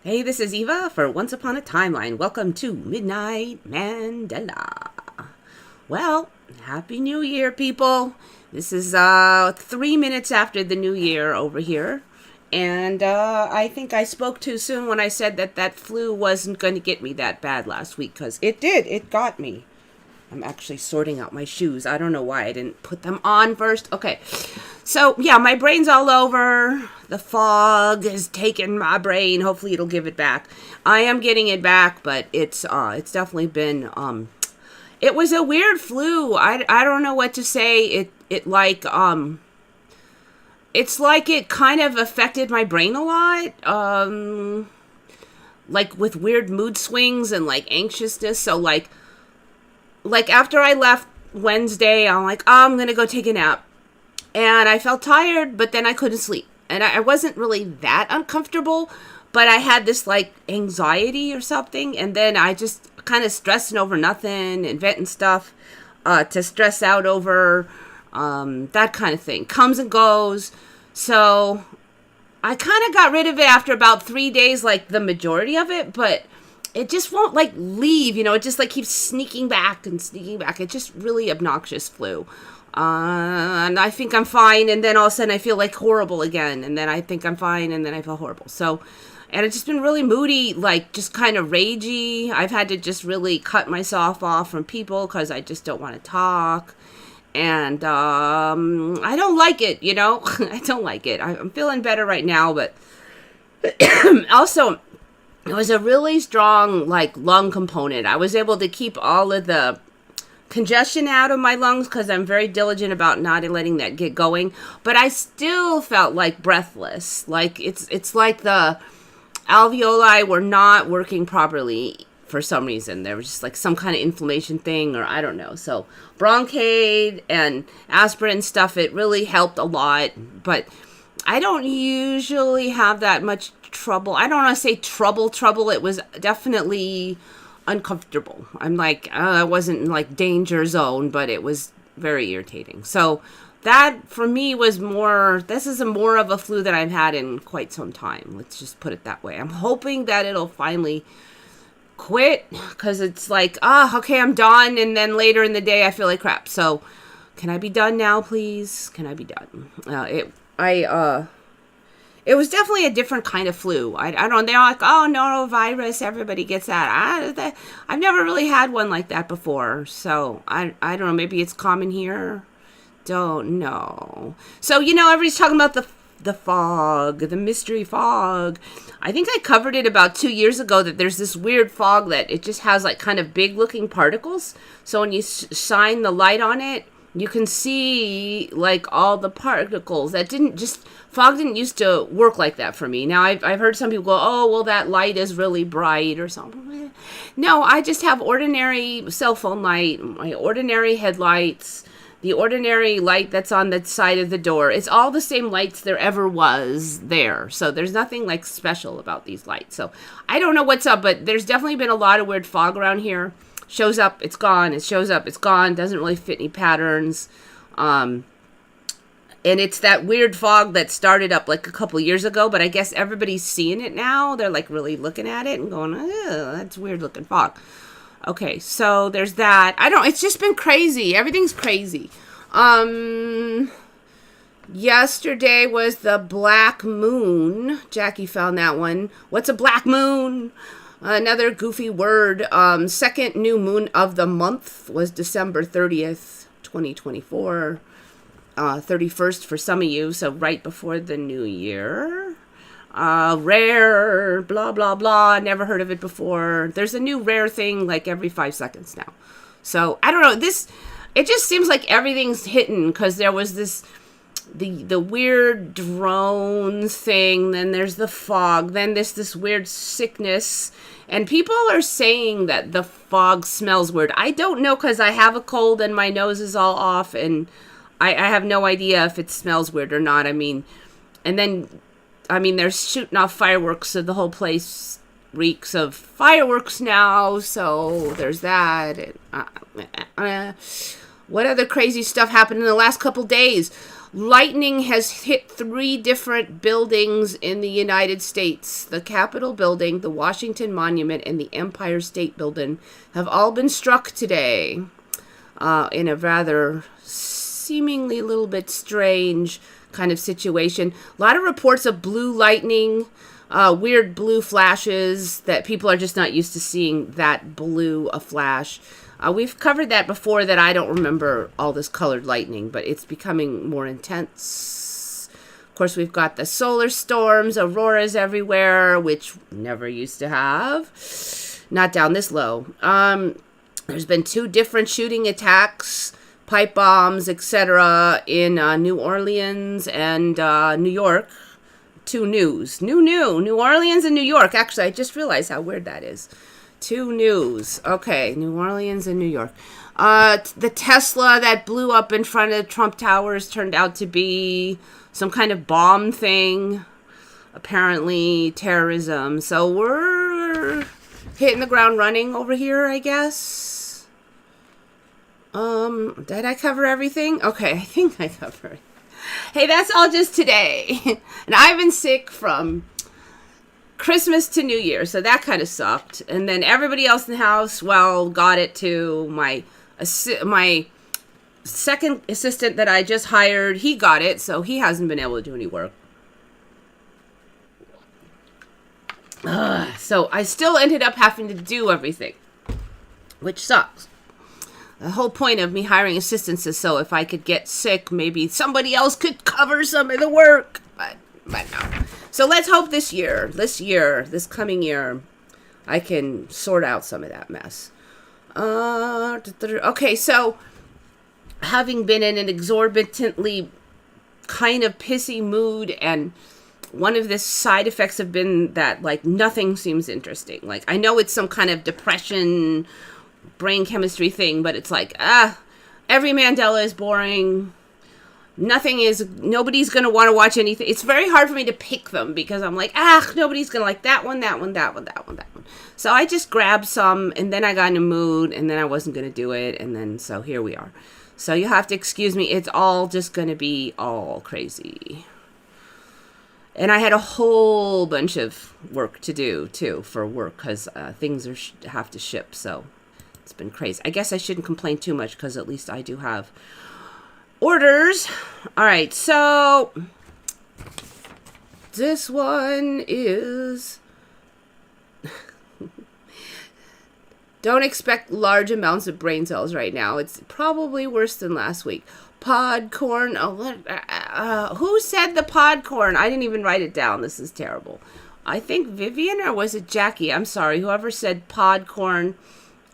Hey, this is Eva for Once Upon a Timeline. Welcome to Midnight Mandela. Well, Happy New Year, people. This is 3 minutes after the New Year over here. And I think I spoke too soon when I said that flu wasn't going to get me that bad last week, because it did. It got me. I'm actually sorting out my shoes. I don't know why I didn't put them on first. Okay. So, yeah, my brain's all over. The fog has taken my brain. Hopefully it'll give it back. I am getting it back, but it's definitely been it was a weird flu. I don't know what to say. It's like it kind of affected my brain a lot. Like with weird mood swings and like anxiousness. So like after I left Wednesday, I'm like, oh, I'm going to go take a nap. And I felt tired, but then I couldn't sleep. And I wasn't really that uncomfortable, but I had this like anxiety or something. And then I just kind of stressing over nothing, inventing stuff to stress out over, that kind of thing. Comes and goes. So I kind of got rid of it after about 3 days, like the majority of it, but it just won't like leave, it just like keeps sneaking back and sneaking back. It's just really obnoxious flu. And I think I'm fine, and then all of a sudden I feel like horrible again, and then I think I'm fine, and then I feel horrible. So, and it's just been really moody, like just kind of ragey. I've had to just really cut myself off from people because I just don't want to talk. And I don't like it, I don't like it. I'm feeling better right now, but also it was a really strong like lung component. I was able to keep all of the congestion out of my lungs because I'm very diligent about not letting that get going, but I still felt like breathless. Like it's like the alveoli were not working properly for some reason. There was just like some kind of inflammation thing, or I don't know. So Broncaid and aspirin stuff, it really helped a lot, but I don't usually have that much trouble. I don't want to say trouble. It was definitely uncomfortable. I'm like, I wasn't in like danger zone, but it was very irritating. So that for me was this is more of a flu that I've had in quite some time. Let's just put it that way. I'm hoping that it'll finally quit, because it's like, okay, I'm done. And then later in the day, I feel like crap. So can I be done now, please? Can I be done? It was definitely a different kind of flu. I don't. They're like, oh, norovirus. Everybody gets that. I've never really had one like that before. So I don't know. Maybe it's common here. Don't know. So everybody's talking about the fog, the mystery fog. I think I covered it about 2 years ago. That there's this weird fog that it just has like kind of big looking particles. So when you shine the light on it, you can see like all the particles. Fog didn't used to work like that for me. Now I've heard some people go, oh, well, that light is really bright or something. No, I just have ordinary cell phone light, my ordinary headlights, the ordinary light that's on the side of the door. It's all the same lights there ever was there. So there's nothing like special about these lights. So I don't know what's up, but there's definitely been a lot of weird fog around here. Shows up, it's gone. It shows up, it's gone. Doesn't really fit any patterns. And it's that weird fog that started up like a couple years ago, but I guess everybody's seeing it now. They're like really looking at it and going, oh, that's weird looking fog. Okay, so there's that. It's just been crazy. Everything's crazy. Yesterday was the black moon. Jackie found that one. What's a black moon? Another goofy word. Second new moon of the month was December 30th, 2024. 31st for some of you, so right before the new year. Rare, blah, blah, blah. Never heard of it before. There's a new rare thing like every 5 seconds now. So, I don't know. It just seems like everything's hidden, because there was the weird drone thing, then there's the fog, then there's this weird sickness, and people are saying that the fog smells weird. I don't know, because I have a cold and my nose is all off, and I have no idea if it smells weird or not. They're shooting off fireworks, so the whole place reeks of fireworks now, so there's that. And, what other crazy stuff happened in the last couple days? Lightning has hit 3 different buildings in the United States. The Capitol Building, the Washington Monument, and the Empire State Building have all been struck today in a rather seemingly a little bit strange kind of situation. A lot of reports of blue lightning, weird blue flashes that people are just not used to seeing that blue a flash. We've covered that before, that I don't remember all this colored lightning, but it's becoming more intense. Of course, we've got the solar storms, auroras everywhere, which never used to have. Not down this low. There's been 2 different shooting attacks, pipe bombs, etc. in New Orleans and New York. 2 news. New Orleans and New York. Actually, I just realized how weird that is. 2 news. Okay, New Orleans and New York. The Tesla that blew up in front of Trump Towers turned out to be some kind of bomb thing. Apparently terrorism. So we're hitting the ground running over here, I guess. Did I cover everything? Okay, I think I covered it. Hey, that's all just today. And I've been sick from Christmas to New Year, so that kind of sucked. And then everybody else in the house, well, got it too. My second assistant that I just hired, he got it, so he hasn't been able to do any work. So I still ended up having to do everything, which sucks. The whole point of me hiring assistants is so if I could get sick, maybe somebody else could cover some of the work. But no. So let's hope this coming year, I can sort out some of that mess. Okay, so having been in an exorbitantly kind of pissy mood, and one of the side effects have been that, like, nothing seems interesting. Like, I know it's some kind of depression, brain chemistry thing, but it's like, every Mandela is boring. Nobody's going to want to watch anything. It's very hard for me to pick them because I'm like, nobody's going to like that one. So I just grabbed some, and then I got in a mood, and then I wasn't going to do it, and then so here we are. So you have to excuse me. It's all just going to be all crazy. And I had a whole bunch of work to do, too, for work, because things have to ship, so it's been crazy. I guess I shouldn't complain too much, because at least I do have orders. All right, so this one is... Don't expect large amounts of brain cells right now. It's probably worse than last week. Podcorn. Who said the Podcorn? I didn't even write it down. This is terrible. I think Vivian, or was it Jackie? I'm sorry. Whoever said Podcorn.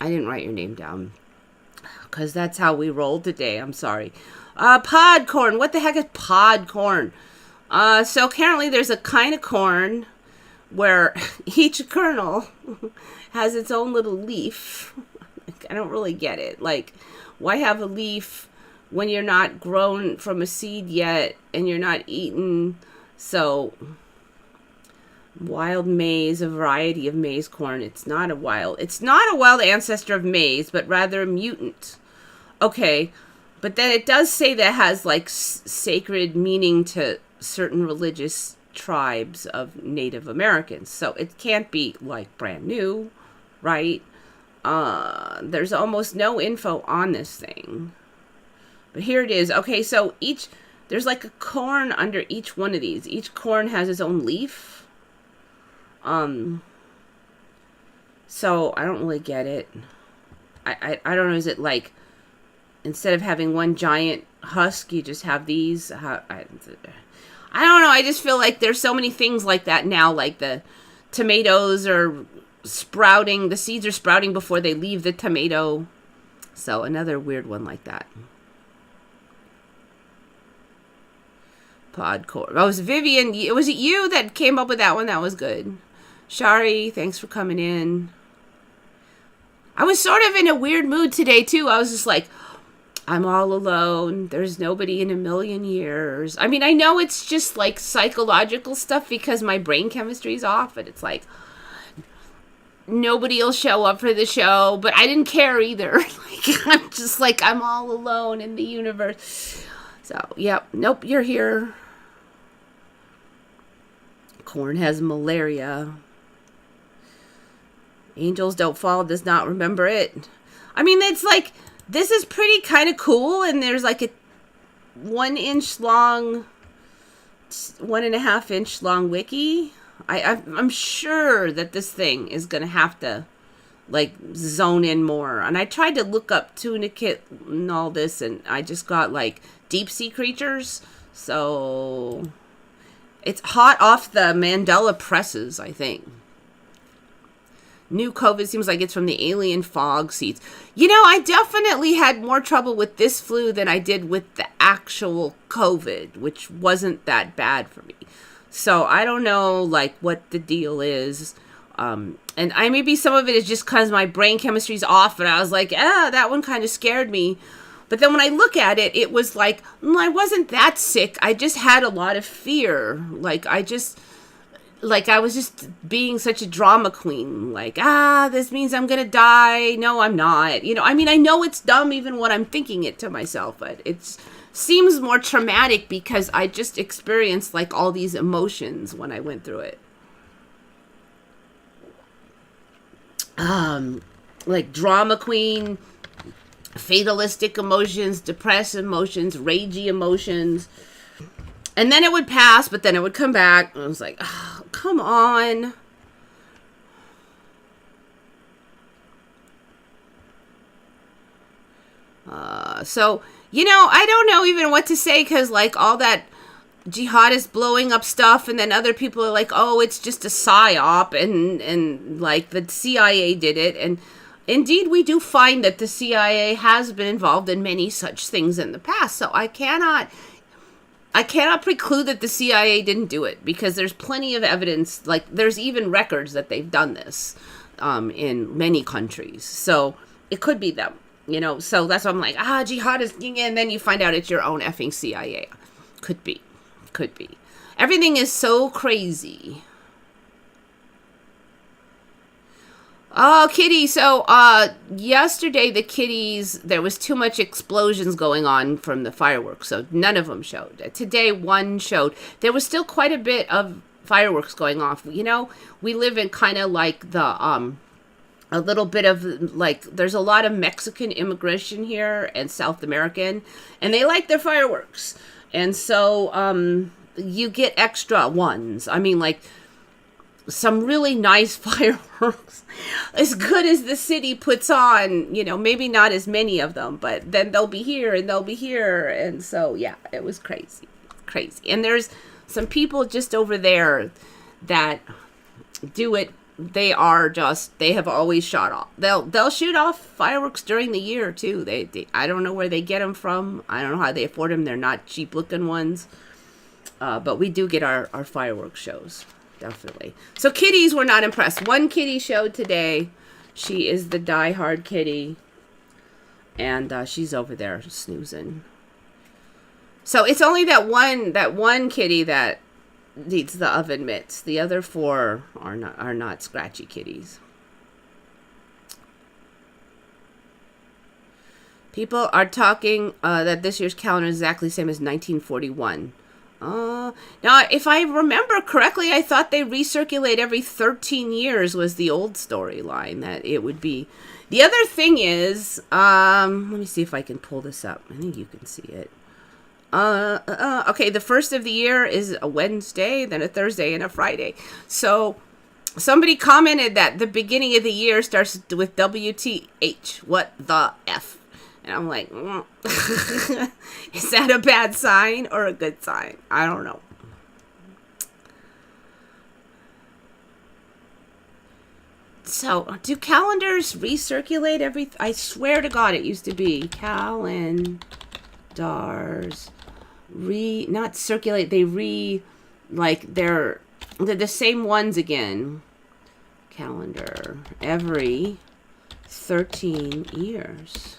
I didn't write your name down, because that's how we rolled today. I'm sorry. Podcorn. What the heck is Podcorn? So apparently there's a kind of corn where each kernel has its own little leaf. I don't really get it. Like, why have a leaf when you're not grown from a seed yet and you're not eaten? So, wild maize, a variety of maize corn. It's not a wild ancestor of maize, but rather a mutant. Okay, but then it does say that it has like sacred meaning to certain religious tribes of Native Americans. So it can't be like brand new, right? There's almost no info on this thing. But here it is. Okay, so there's like a corn under each one of these. Each corn has its own leaf. So I don't really get it. I don't know, is it like instead of having one giant husk, you just have these? I don't know. I just feel like there's so many things like that now. Like the tomatoes are sprouting. The seeds are sprouting before they leave the tomato. So another weird one like that. Podcorn. Oh, it was Vivian. Was it you that came up with that one? That was good. Shari, thanks for coming in. I was sort of in a weird mood today, too. I was just like, I'm all alone. There's nobody in a million years. I mean, I know it's just like psychological stuff because my brain chemistry is off, but it's like nobody will show up for the show, but I didn't care either. Like, I'm just like, I'm all alone in the universe. So, yep. Nope, you're here. Corn has malaria. Angels Don't Fall does not remember it. I mean, it's like, this is pretty kind of cool, and there's like a 1 inch long, 1.5 inch long wiki. I'm sure that this thing is going to have to, like, zone in more. And I tried to look up tunicate and all this, and I just got, like, deep sea creatures. So it's hot off the Mandela presses, I think. New COVID seems like it's from the alien fog seeds. You know, I definitely had more trouble with this flu than I did with the actual COVID, which wasn't that bad for me. So I don't know, like, what the deal is. And maybe some of it is just because my brain chemistry's off, and I was like, that one kind of scared me. But then when I look at it, it was like, I wasn't that sick. I just had a lot of fear. I was just being such a drama queen. Like, this means I'm going to die. No, I'm not. You know, I mean, I know it's dumb even when I'm thinking it to myself, but it seems more traumatic because I just experienced, like, all these emotions when I went through it. Like drama queen, fatalistic emotions, depressed emotions, ragey emotions. And then it would pass, but then it would come back. And I was like, oh, come on. So, you know, I don't know even what to say because, like, all that jihadist blowing up stuff, and then other people are like, oh, it's just a psyop, and like, the CIA did it. And indeed, we do find that the CIA has been involved in many such things in the past. So I cannot preclude that the CIA didn't do it, because there's plenty of evidence. Like, there's even records that they've done this in many countries. So it could be them, you know. So that's why I'm like, jihadist, and then you find out it's your own effing CIA. Could be. Everything is so crazy. Oh, kitty. So, yesterday the kitties, there was too much explosions going on from the fireworks, so none of them showed. Today, one showed. There was still quite a bit of fireworks going off. You know, we live in kind of like the, a little bit of, like, there's a lot of Mexican immigration here and South American, and they like their fireworks. And so, you get extra ones. I mean, like, some really nice fireworks, as good as the city puts on, you know, maybe not as many of them, but then they'll be here and they'll be here. And so, yeah, it was crazy. And there's some people just over there that do it. They have always shot off. They'll shoot off fireworks during the year too. I don't know where they get them from. I don't know how they afford them. They're not cheap looking ones. But we do get our fireworks shows. Definitely. So kitties were not impressed. One kitty showed today. She is the diehard kitty. And she's over there snoozing. So it's only that one kitty that needs the oven mitts. The other 4 are not scratchy kitties. People are talking that this year's calendar is exactly the same as 1941. Now, if I remember correctly, I thought they recirculate every 13 years was the old storyline, that it would be. The other thing is, let me see if I can pull this up. I think you can see it. Okay, the first of the year is a Wednesday, then a Thursday, and a Friday. So somebody commented that the beginning of the year starts with WTH. What the F? And I'm like, is that a bad sign or a good sign? I don't know. So, do calendars recirculate I swear to God, it used to be calendars not circulate. They like they're the same ones again. Calendar every 13 years.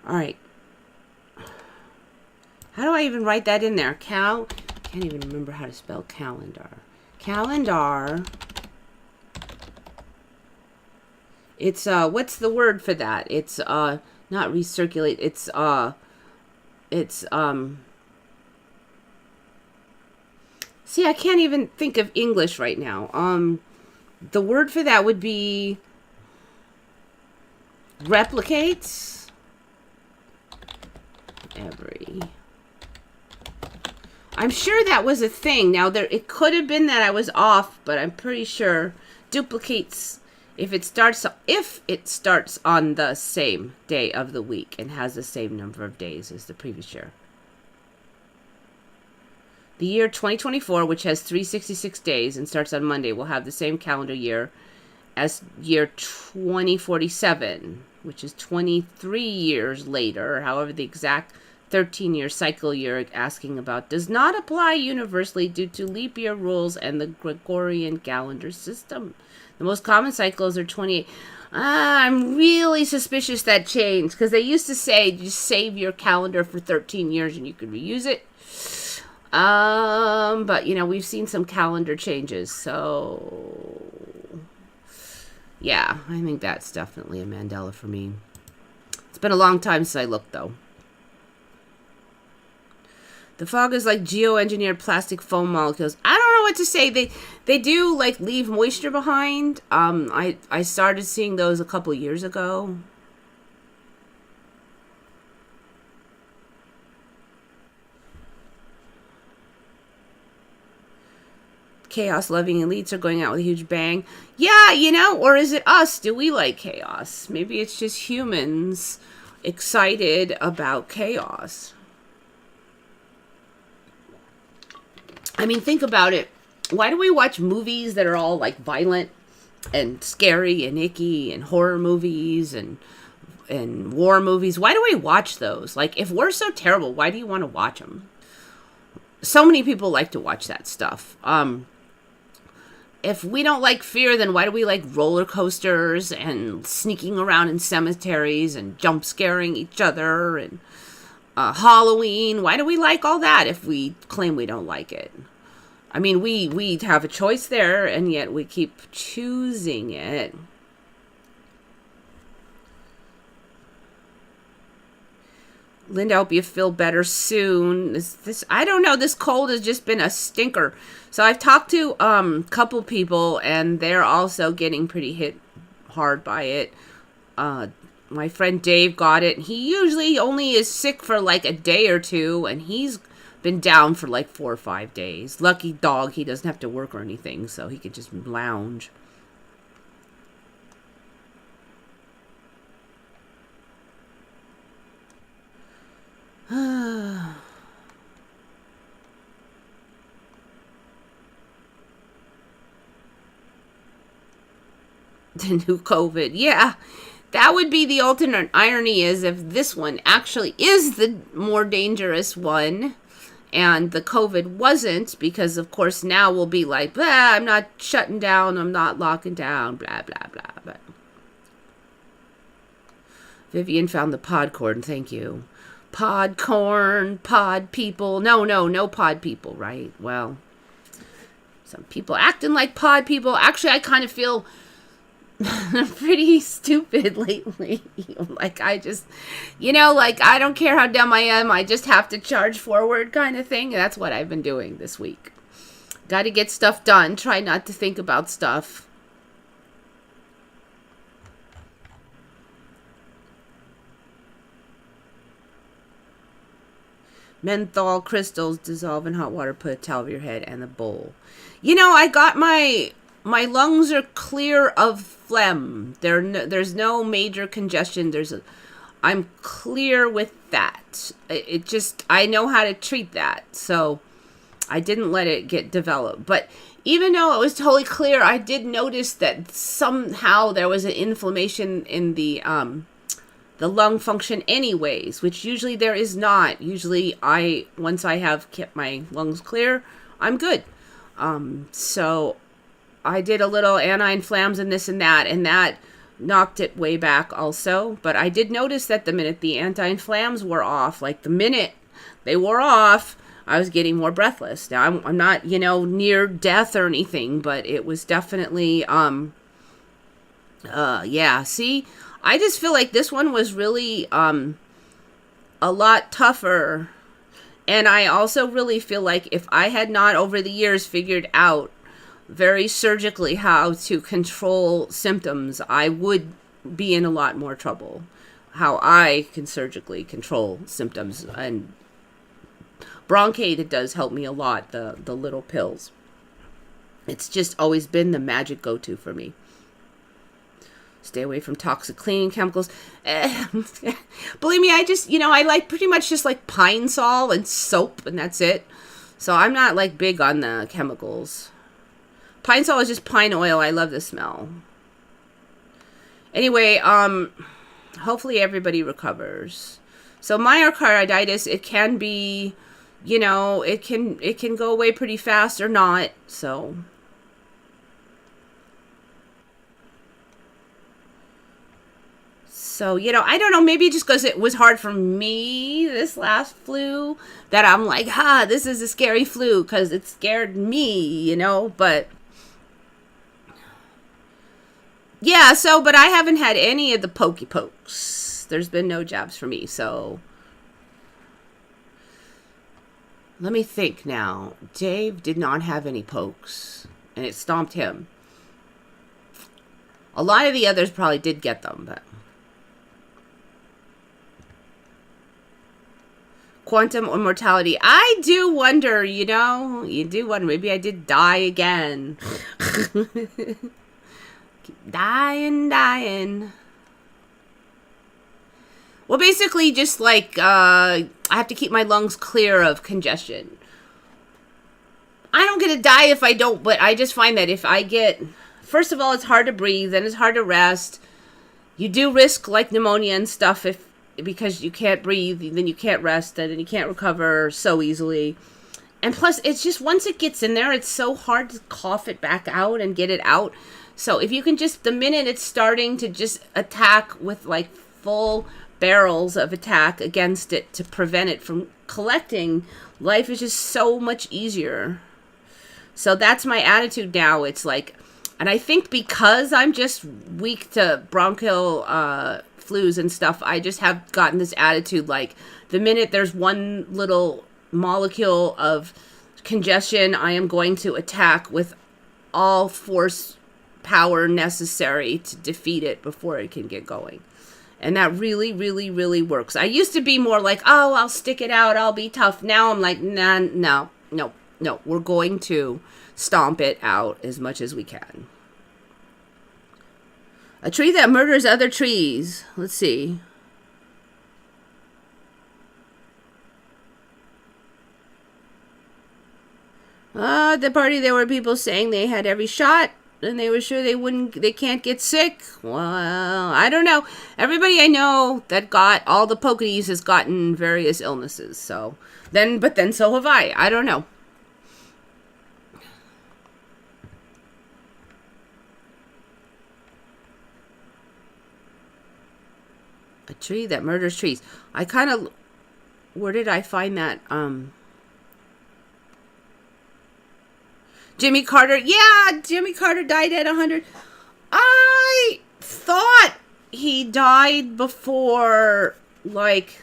All right. How do I even write that in there? Can't even remember how to spell calendar. Calendar. It's what's the word for that? It's not recirculate. It's see, I can't even think of English right now. The word for that would be replicates every. I'm sure that was a thing. Now it could have been that I was off, but I'm pretty sure duplicates if it starts on the same day of the week and has the same number of days as the previous year. The year 2024, which has 366 days and starts on Monday, will have the same calendar year as year 2047, which is 23 years later. However, the exact 13-year cycle you're asking about does not apply universally due to leap year rules and the Gregorian calendar system. The most common cycles are 28. I'm really suspicious that changed, because they used to say just save your calendar for 13 years and you could reuse it. But you know, we've seen some calendar changes, so yeah, I think that's definitely a Mandela for me. It's been a long time since I looked, though. The fog is like geoengineered plastic foam molecules. I don't know what to say. They do like leave moisture behind. I started seeing those a couple years ago. Chaos-loving elites are going out with a huge bang. Yeah, you know, or is it us? Do we like chaos? Maybe it's just humans excited about chaos. I mean, think about it. Why do we watch movies that are all like violent and scary and icky, and horror movies and war movies? Why do we watch those? Like, if we're so terrible, why do you want to watch them? So many people like to watch that stuff. If we don't like fear, then why do we like roller coasters and sneaking around in cemeteries and jump scaring each other and Halloween? Why do we like all that if we claim we don't like it? I mean, we have a choice there, and yet we keep choosing it. Linda, I hope you feel better soon. This I don't know. This cold has just been a stinker. So I've talked to couple people, and they're also getting pretty hit hard by it. My friend Dave got it. He usually only is sick for like a day or two, and he's been down for like 4 or 5 days. Lucky dog, he doesn't have to work or anything, so he could just lounge. The new COVID. Yeah, that would be the alternate irony, is if this one actually is the more dangerous one and the COVID wasn't, because of course now we'll be like, blah, I'm not shutting down, I'm not locking down, blah, blah, blah. But Vivian found the Podcorn, thank you. Podcorn, pod people. No pod people, right? Well, some people acting like pod people. Actually, I kind of feel pretty stupid lately. Like, I just, like, I don't care how dumb I am. I just have to charge forward kind of thing. That's what I've been doing this week. Got to get stuff done. Try not to think about stuff. Menthol crystals, dissolve in hot water, put a towel over your head and the bowl. I got my lungs are clear of phlegm. There's no major congestion. I'm clear with that. It just, I know how to treat that. So I didn't let it get developed. But even though it was totally clear, I did notice that somehow there was an inflammation in the lung function anyways, which usually there is not. Usually once I have kept my lungs clear, I'm good. So I did a little anti-inflams and this and that knocked it way back also. But I did notice that the minute the anti-inflams were off, like the minute they wore off, I was getting more breathless. Now I'm not, near death or anything, but it was definitely, yeah, see, I just feel like this one was really, a lot tougher. And I also really feel like if I had not over the years figured out very surgically how to control symptoms, I would be in a lot more trouble. How I can surgically control symptoms. And Bronchate, it does help me a lot, the little pills. It's just always been the magic go-to for me. Stay away from toxic cleaning chemicals. Believe me, I like pretty much just like Pine Sol and soap, and that's it. So I'm not like big on the chemicals. Pine Sol is just pine oil. I love the smell. Anyway, hopefully everybody recovers. So myocarditis, it can be, it can go away pretty fast or not. So I don't know, maybe just because it was hard for me, this last flu, that I'm like, this is a scary flu, because it scared me, but yeah, but I haven't had any of the pokey pokes. There's been no jabs for me, so let me think now. Dave did not have any pokes, and it stomped him. A lot of the others probably did get them, but quantum immortality. I do wonder, you do wonder, maybe I did die again. Dying. Well, basically just like, I have to keep my lungs clear of congestion. I don't get to die if I don't, but I just find that if I get, first of all, it's hard to breathe, then it's hard to rest. You do risk like pneumonia and stuff because you can't breathe, then you can't rest, and then you can't recover so easily. And plus, it's just, once it gets in there, it's so hard to cough it back out and get it out. So if you can just, the minute it's starting to just attack with like full barrels of attack against it to prevent it from collecting, life is just so much easier. So that's my attitude now. It's like, and I think because I'm just weak to bronchial flus and stuff, I just have gotten this attitude like the minute there's one little molecule of congestion, I am going to attack with all force power necessary to defeat it before it can get going. And that really, really, really works. I used to be more like, oh, I'll stick it out, I'll be tough. Now I'm like, nah, no. We're going to stomp it out as much as we can. A tree that murders other trees. Let's see. At the party there were people saying they had every shot and they were sure they can't get sick. Well, I don't know. Everybody I know that got all the pokies has gotten various illnesses. So then so have I. I don't know. A tree that murders trees. I kind of, where did I find that? Jimmy Carter. Yeah, Jimmy Carter died at 100. I thought he died before, like,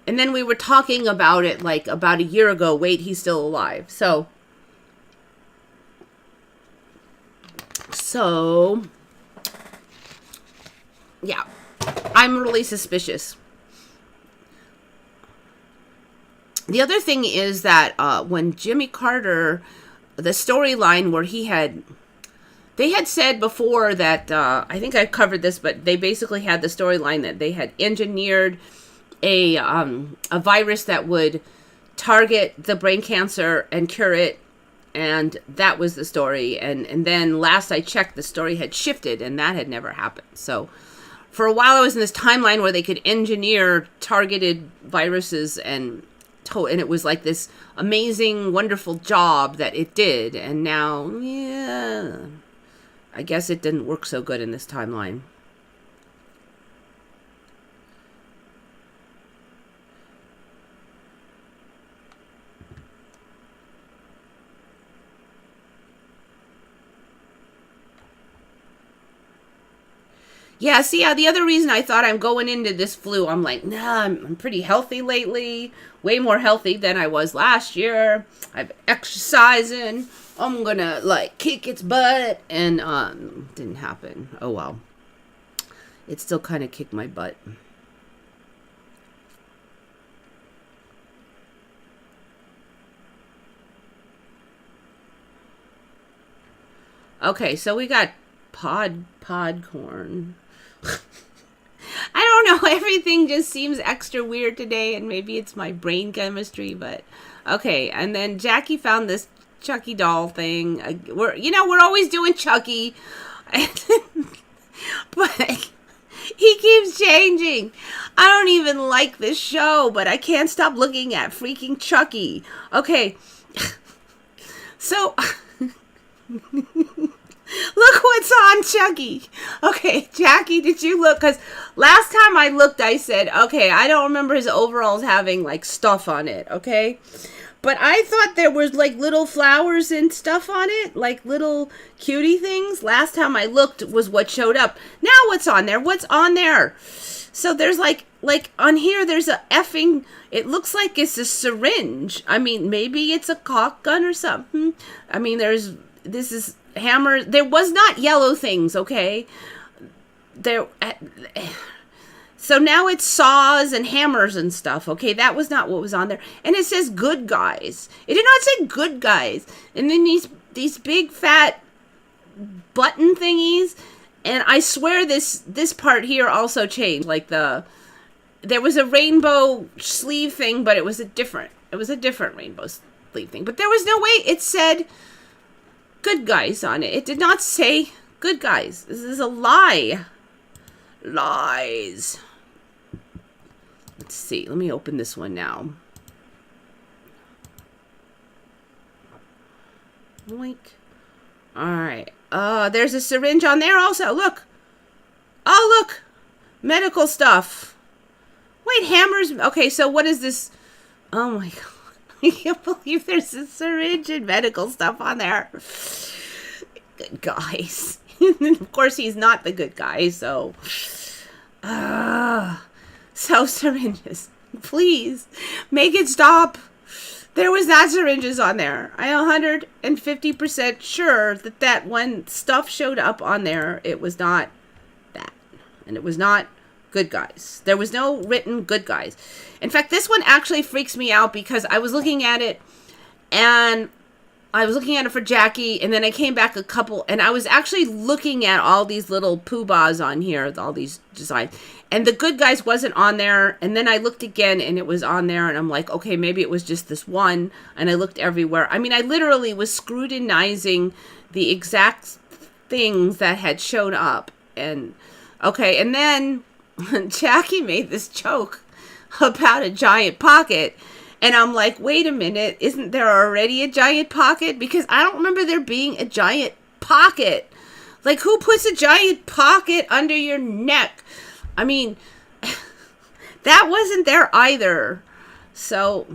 and then we were talking about it, like, about a year ago. Wait, he's still alive. So, yeah. I'm really suspicious. The other thing is that when Jimmy Carter, the storyline where they had said before that, I think I covered this, but they basically had the storyline that they had engineered a virus that would target the brain cancer and cure it, and that was the story. And then last I checked, the story had shifted, and that had never happened. So for a while, I was in this timeline where they could engineer targeted viruses, and it was like this amazing, wonderful job that it did. And now, yeah, I guess it didn't work so good in this timeline. Yeah, see, the other reason I thought I'm going into this flu, I'm like, nah, I'm pretty healthy lately. Way more healthy than I was last year. I've exercising. I'm gonna, like, kick its butt. And, didn't happen. Oh, well. It still kind of kicked my butt. Okay, so we got Podcorn. I don't know. Everything just seems extra weird today, and maybe it's my brain chemistry, but okay. And then Jackie found this Chucky doll thing. We're always doing Chucky, but he keeps changing. I don't even like this show, but I can't stop looking at freaking Chucky. Okay, so. Look what's on Chucky. Okay, Jackie, did you look? Because last time I looked, I said, okay, I don't remember his overalls having, like, stuff on it, okay? But I thought there was, like, little flowers and stuff on it, like little cutie things. Last time I looked was what showed up. Now what's on there? What's on there? So there's, like on here, there's a effing, it looks like it's a syringe. I mean, maybe it's a caulk gun or something. I mean, this is hammer. There was not yellow things, okay? So now it's saws and hammers and stuff, okay? That was not what was on there. And it says good guys. It did not say good guys. And then these big fat button thingies. And I swear this part here also changed. Like there was a rainbow sleeve thing, but it was a different rainbow sleeve thing. But there was no way it said good guys on it. It did not say good guys. This is a lie. Lies. Let's see. Let me open this one now. Boink. Alright. There's a syringe on there also. Look. Oh, look. Medical stuff. Wait, hammers. Okay, so what is this? Oh my god. I can't believe there's a syringe and medical stuff on there. Good guys. Of course, he's not the good guy, so... So syringes. Please, make it stop. There was not syringes on there. I am 150% sure that when stuff showed up on there, it was not that. And it was not good guys. There was no written good guys. In fact, this one actually freaks me out because I was looking at it and I was looking at it for Jackie, and then I came back and I was actually looking at all these little poobahs on here, all these designs, and the good guys wasn't on there, and then I looked again and it was on there, and I'm like, okay, maybe it was just this one, and I looked everywhere. I mean, I literally was scrutinizing the exact things that had shown up, and okay, and then Jackie made this joke about a giant pocket. And I'm like, wait a minute, isn't there already a giant pocket? Because I don't remember there being a giant pocket. Like, who puts a giant pocket under your neck? I mean, that wasn't there either. So,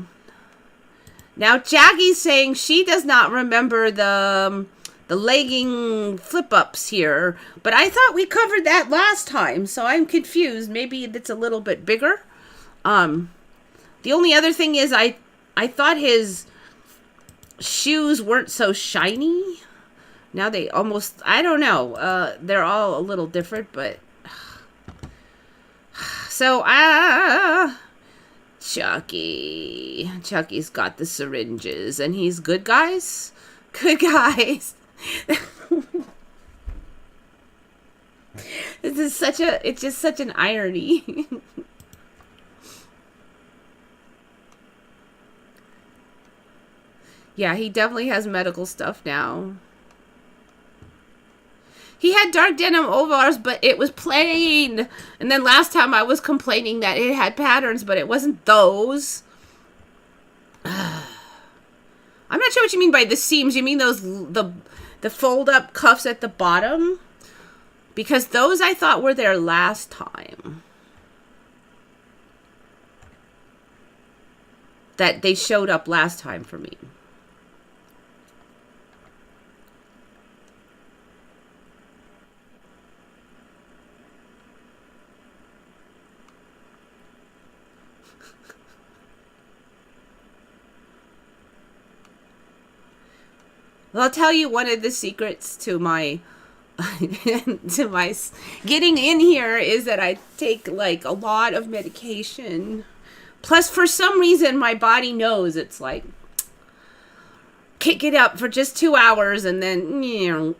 now Jackie's saying she does not remember the legging flip-ups here. But I thought we covered that last time, so I'm confused. Maybe it's a little bit bigger. The only other thing is I thought his shoes weren't so shiny. Now they almost, I don't know. They're all a little different, but so Chucky's got the syringes and he's good guys. Good guys. It's just such an irony. Yeah, he definitely has medical stuff now. He had dark denim overalls, but it was plain. And then last time I was complaining that it had patterns, but it wasn't those. I'm not sure what you mean by the seams. You mean those the fold-up cuffs at the bottom? Because those I thought were there last time. That they showed up last time for me. Well, I'll tell you one of the secrets to my to my getting in here is that I take like a lot of medication. Plus, for some reason, my body knows it's like kick it up for just 2 hours and then, you know.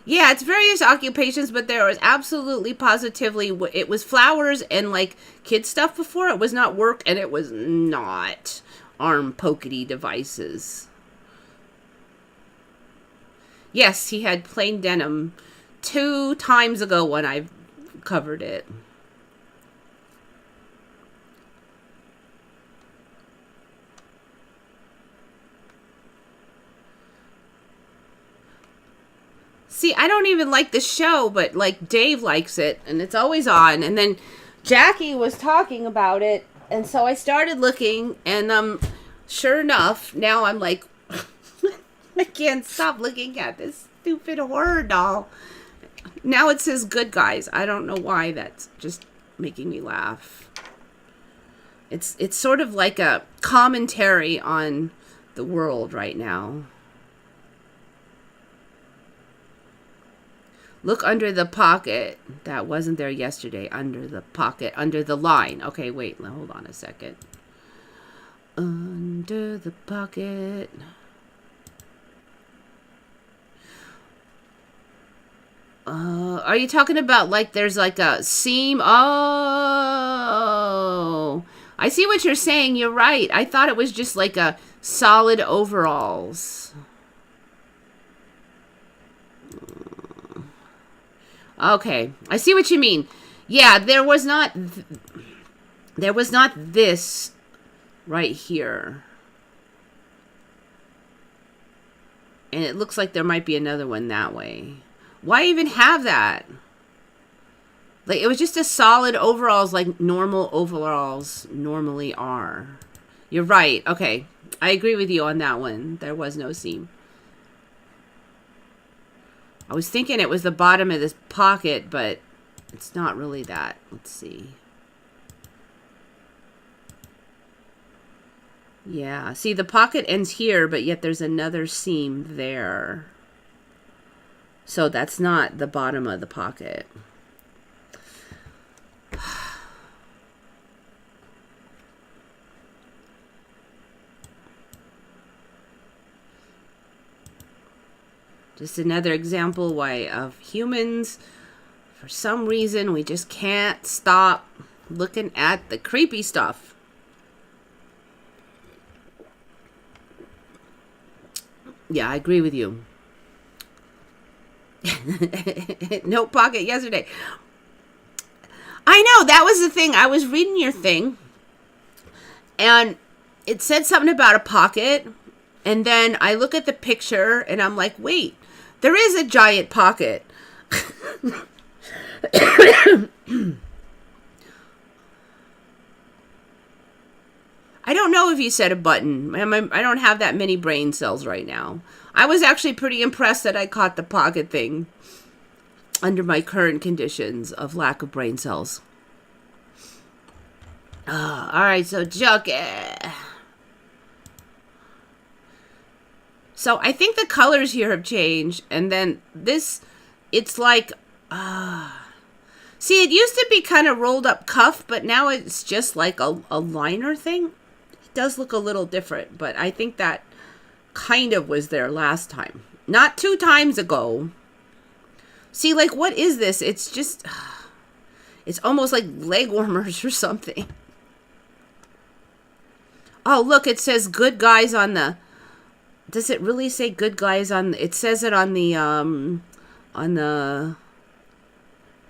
Yeah, it's various occupations, but there was absolutely positively, it was flowers and like kid stuff before. It was not work, and it was not arm pokety devices. Yes, he had plain denim 2 times ago when I covered it. See, I don't even like the show, but like Dave likes it, and it's always on. And then Jackie was talking about it, and so I started looking, and sure enough, now I'm like, I can't stop looking at this stupid horror doll. Now it says good guys. I don't know why, that's just making me laugh. It's sort of like a commentary on the world right now. Look under the pocket. That wasn't there yesterday. Under the pocket. Under the line. Okay, wait. Hold on a second. Under the pocket. Are you talking about like there's like a seam? Oh. I see what you're saying. You're right. I thought it was just like a solid overalls. Okay, I see what you mean. Yeah, there was not this right here. And it looks like there might be another one that way. Why even have that? Like, it was just a solid overalls like normal overalls normally are. You're right. Okay, I agree with you on that one. There was no seam. I was thinking it was the bottom of this pocket, but it's not really that. Let's see. Yeah, see, the pocket ends here, but yet there's another seam there. So that's not the bottom of the pocket. Just another example why of humans, for some reason, we just can't stop looking at the creepy stuff. Yeah, I agree with you. No pocket yesterday. I know, that was the thing. I was reading your thing, and it said something about a pocket, and then I look at the picture, and I'm like, wait. There is a giant pocket. I don't know if you said a button. I don't have that many brain cells right now. I was actually pretty impressed that I caught the pocket thing under my current conditions of lack of brain cells. All right, so Chucky. So I think the colors here have changed. And then this, it's like, see, it used to be kind of rolled up cuff, but now it's just like a liner thing. It does look a little different, but I think that kind of was there last time. Not 2 times ago. See, like, what is this? It's just, it's almost like leg warmers or something. Oh, look, it says good guys on the, does it really say good guys on, it says it on the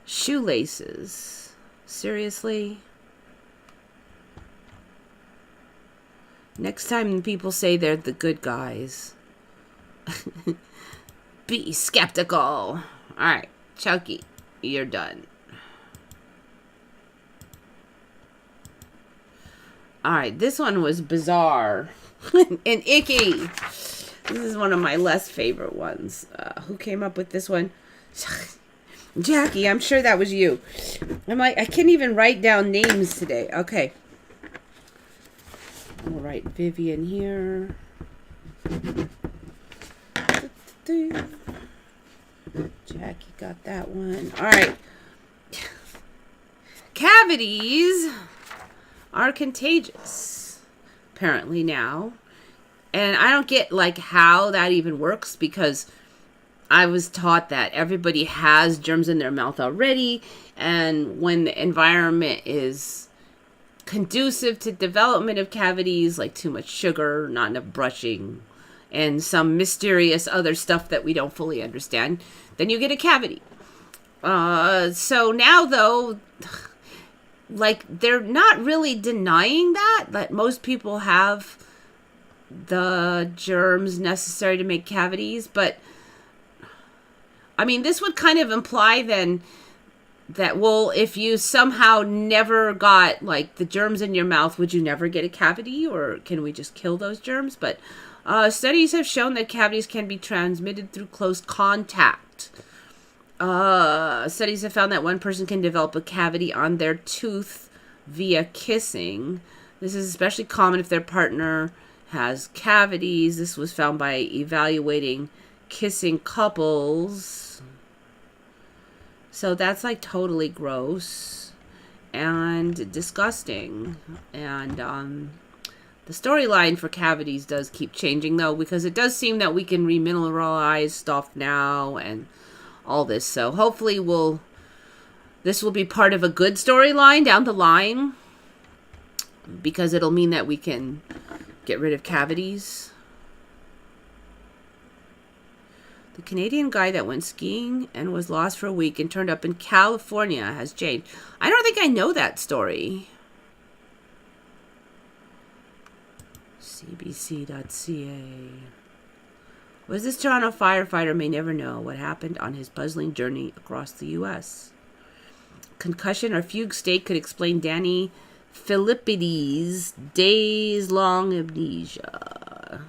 shoelaces. Seriously? Next time people say they're the good guys. Be skeptical. Alright, Chucky, you're done. Alright, this one was bizarre. And icky. This is one of my less favorite ones. Who came up with this one? Jackie, I'm sure that was you. I can't even write down names today. Okay. We'll write Vivian here. Jackie got that one. All right. Cavities are contagious, apparently now. And I don't get, like, how that even works, because I was taught that everybody has germs in their mouth already, and when the environment is conducive to development of cavities, like too much sugar, not enough brushing, and some mysterious other stuff that we don't fully understand, then you get a cavity. So now, though, like, they're not really denying that most people have the germs necessary to make cavities, but I mean, this would kind of imply then that, well, if you somehow never got, like, the germs in your mouth, would you never get a cavity, or can we just kill those germs? But studies have shown that cavities can be transmitted through close contact. Studies have found that one person can develop a cavity on their tooth via kissing. This is especially common if their partner has cavities. This was found by evaluating kissing couples. So that's, like, totally gross and disgusting. And the storyline for cavities does keep changing, though, because it does seem that we can remineralize stuff now and all this. So hopefully this will be part of a good storyline down the line, because it'll mean that we can get rid of cavities. The Canadian guy that went skiing and was lost for a week and turned up in California has changed. I don't think I know that story. CBCCA. Was this Toronto firefighter may never know what happened on his puzzling journey across the U.S. Concussion or fugue state could explain Danny Philippides' days-long amnesia.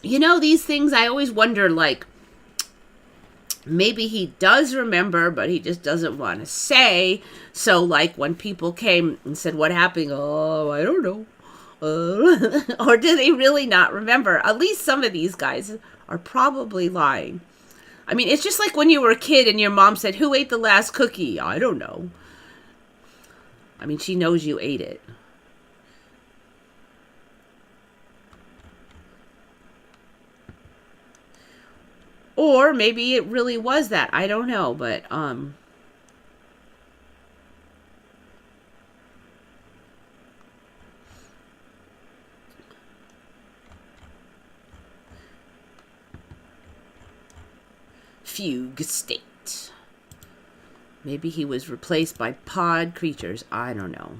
You know, these things, I always wonder, like, maybe he does remember, but he just doesn't want to say. So, like, when people came and said, what happened? Oh, I don't know. Or do they really not remember? At least some of these guys are probably lying. I mean, it's just like when you were a kid and your mom said, who ate the last cookie? I don't know. I mean, she knows you ate it. Or maybe it really was that. I don't know, but fugue state. Maybe he was replaced by pod creatures. I don't know.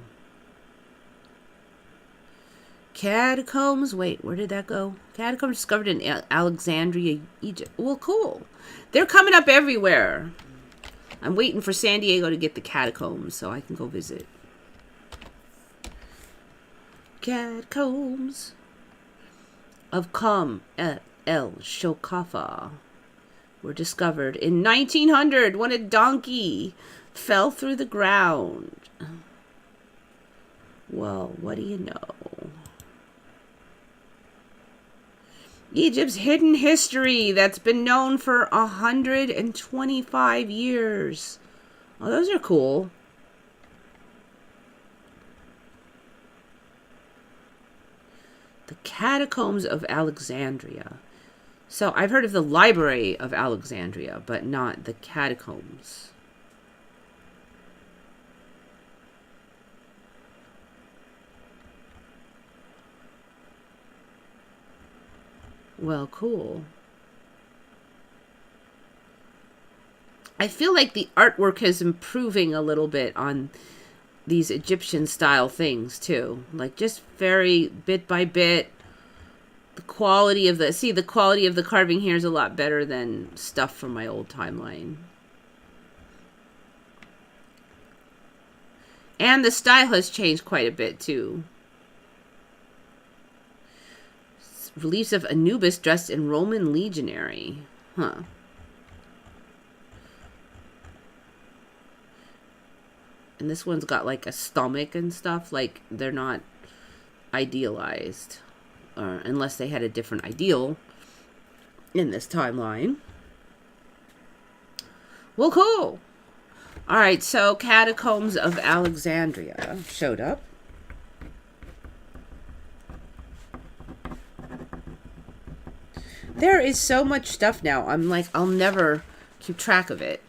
Catacombs. Wait, where did that go? Catacombs discovered in Alexandria, Egypt. Well, cool. They're coming up everywhere. I'm waiting for San Diego to get the catacombs so I can go visit. Catacombs of Qom el Shokafa were discovered in 1900 when a donkey fell through the ground. Well, what do you know? Egypt's hidden history that's been known for 125 years. Oh, those are cool. The catacombs of Alexandria. So I've heard of the Library of Alexandria, but not the catacombs. Well, cool. I feel like the artwork is improving a little bit on these Egyptian style things too. Like, just very bit by bit. The quality of the quality of the carving here is a lot better than stuff from my old timeline. And the style has changed quite a bit too. Reliefs of Anubis dressed in Roman legionary. Huh. And this one's got like a stomach and stuff. Like, they're not idealized. Unless they had a different ideal in this timeline. Well, cool. Alright, so Catacombs of Alexandria showed up. There is so much stuff now. I'm like, I'll never keep track of it.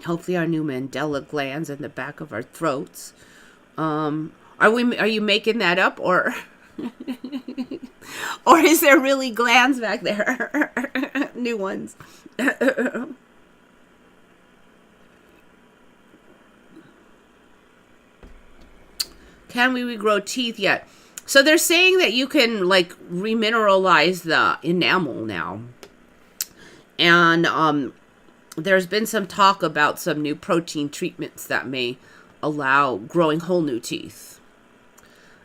Hopefully our new Mandela glands in the back of our throats. Are you making that up, or or is there really glands back there? New ones. Can we regrow teeth yet? So they're saying that you can like remineralize the enamel now. And there's been some talk about some new protein treatments that may allow growing whole new teeth.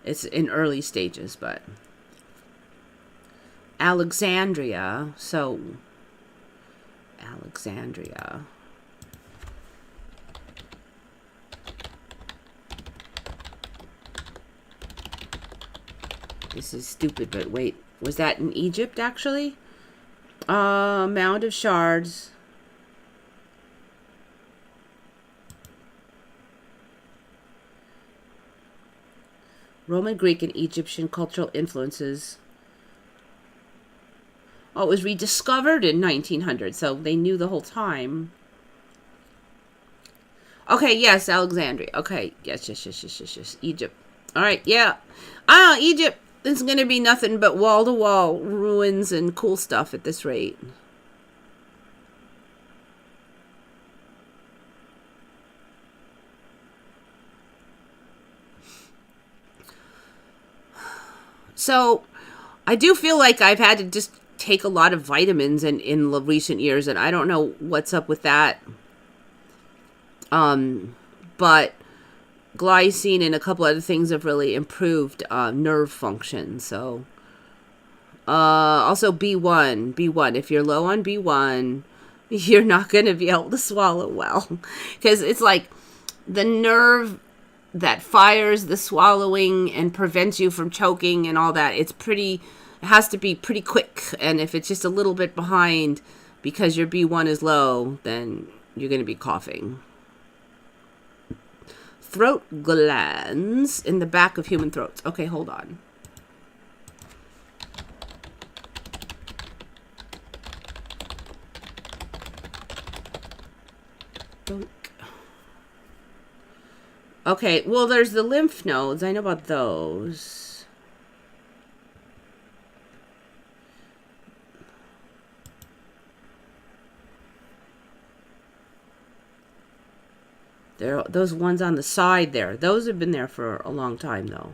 It's in early stages, but Alexandria. So Alexandria. This is stupid, but wait. Was that in Egypt, actually? Mound of shards. Roman, Greek, and Egyptian cultural influences. Oh, it was rediscovered in 1900, so they knew the whole time. Okay, yes, Alexandria. Okay, yes. Egypt. All right, yeah. Egypt is going to be nothing but wall-to-wall ruins and cool stuff at this rate. So, I do feel like I've had to just take a lot of vitamins in recent years, and I don't know what's up with that. But glycine and a couple other things have really improved nerve function. So, also B1. If you're low on B1, you're not going to be able to swallow well. Because it's like the nerve that fires the swallowing and prevents you from choking and all that. It has to be pretty quick. And if it's just a little bit behind because your B1 is low, then you're going to be coughing. Throat glands in the back of human throats. Okay, hold on. Okay, well, there's the lymph nodes. I know about those. There, those ones on the side there. Those have been there for a long time, though.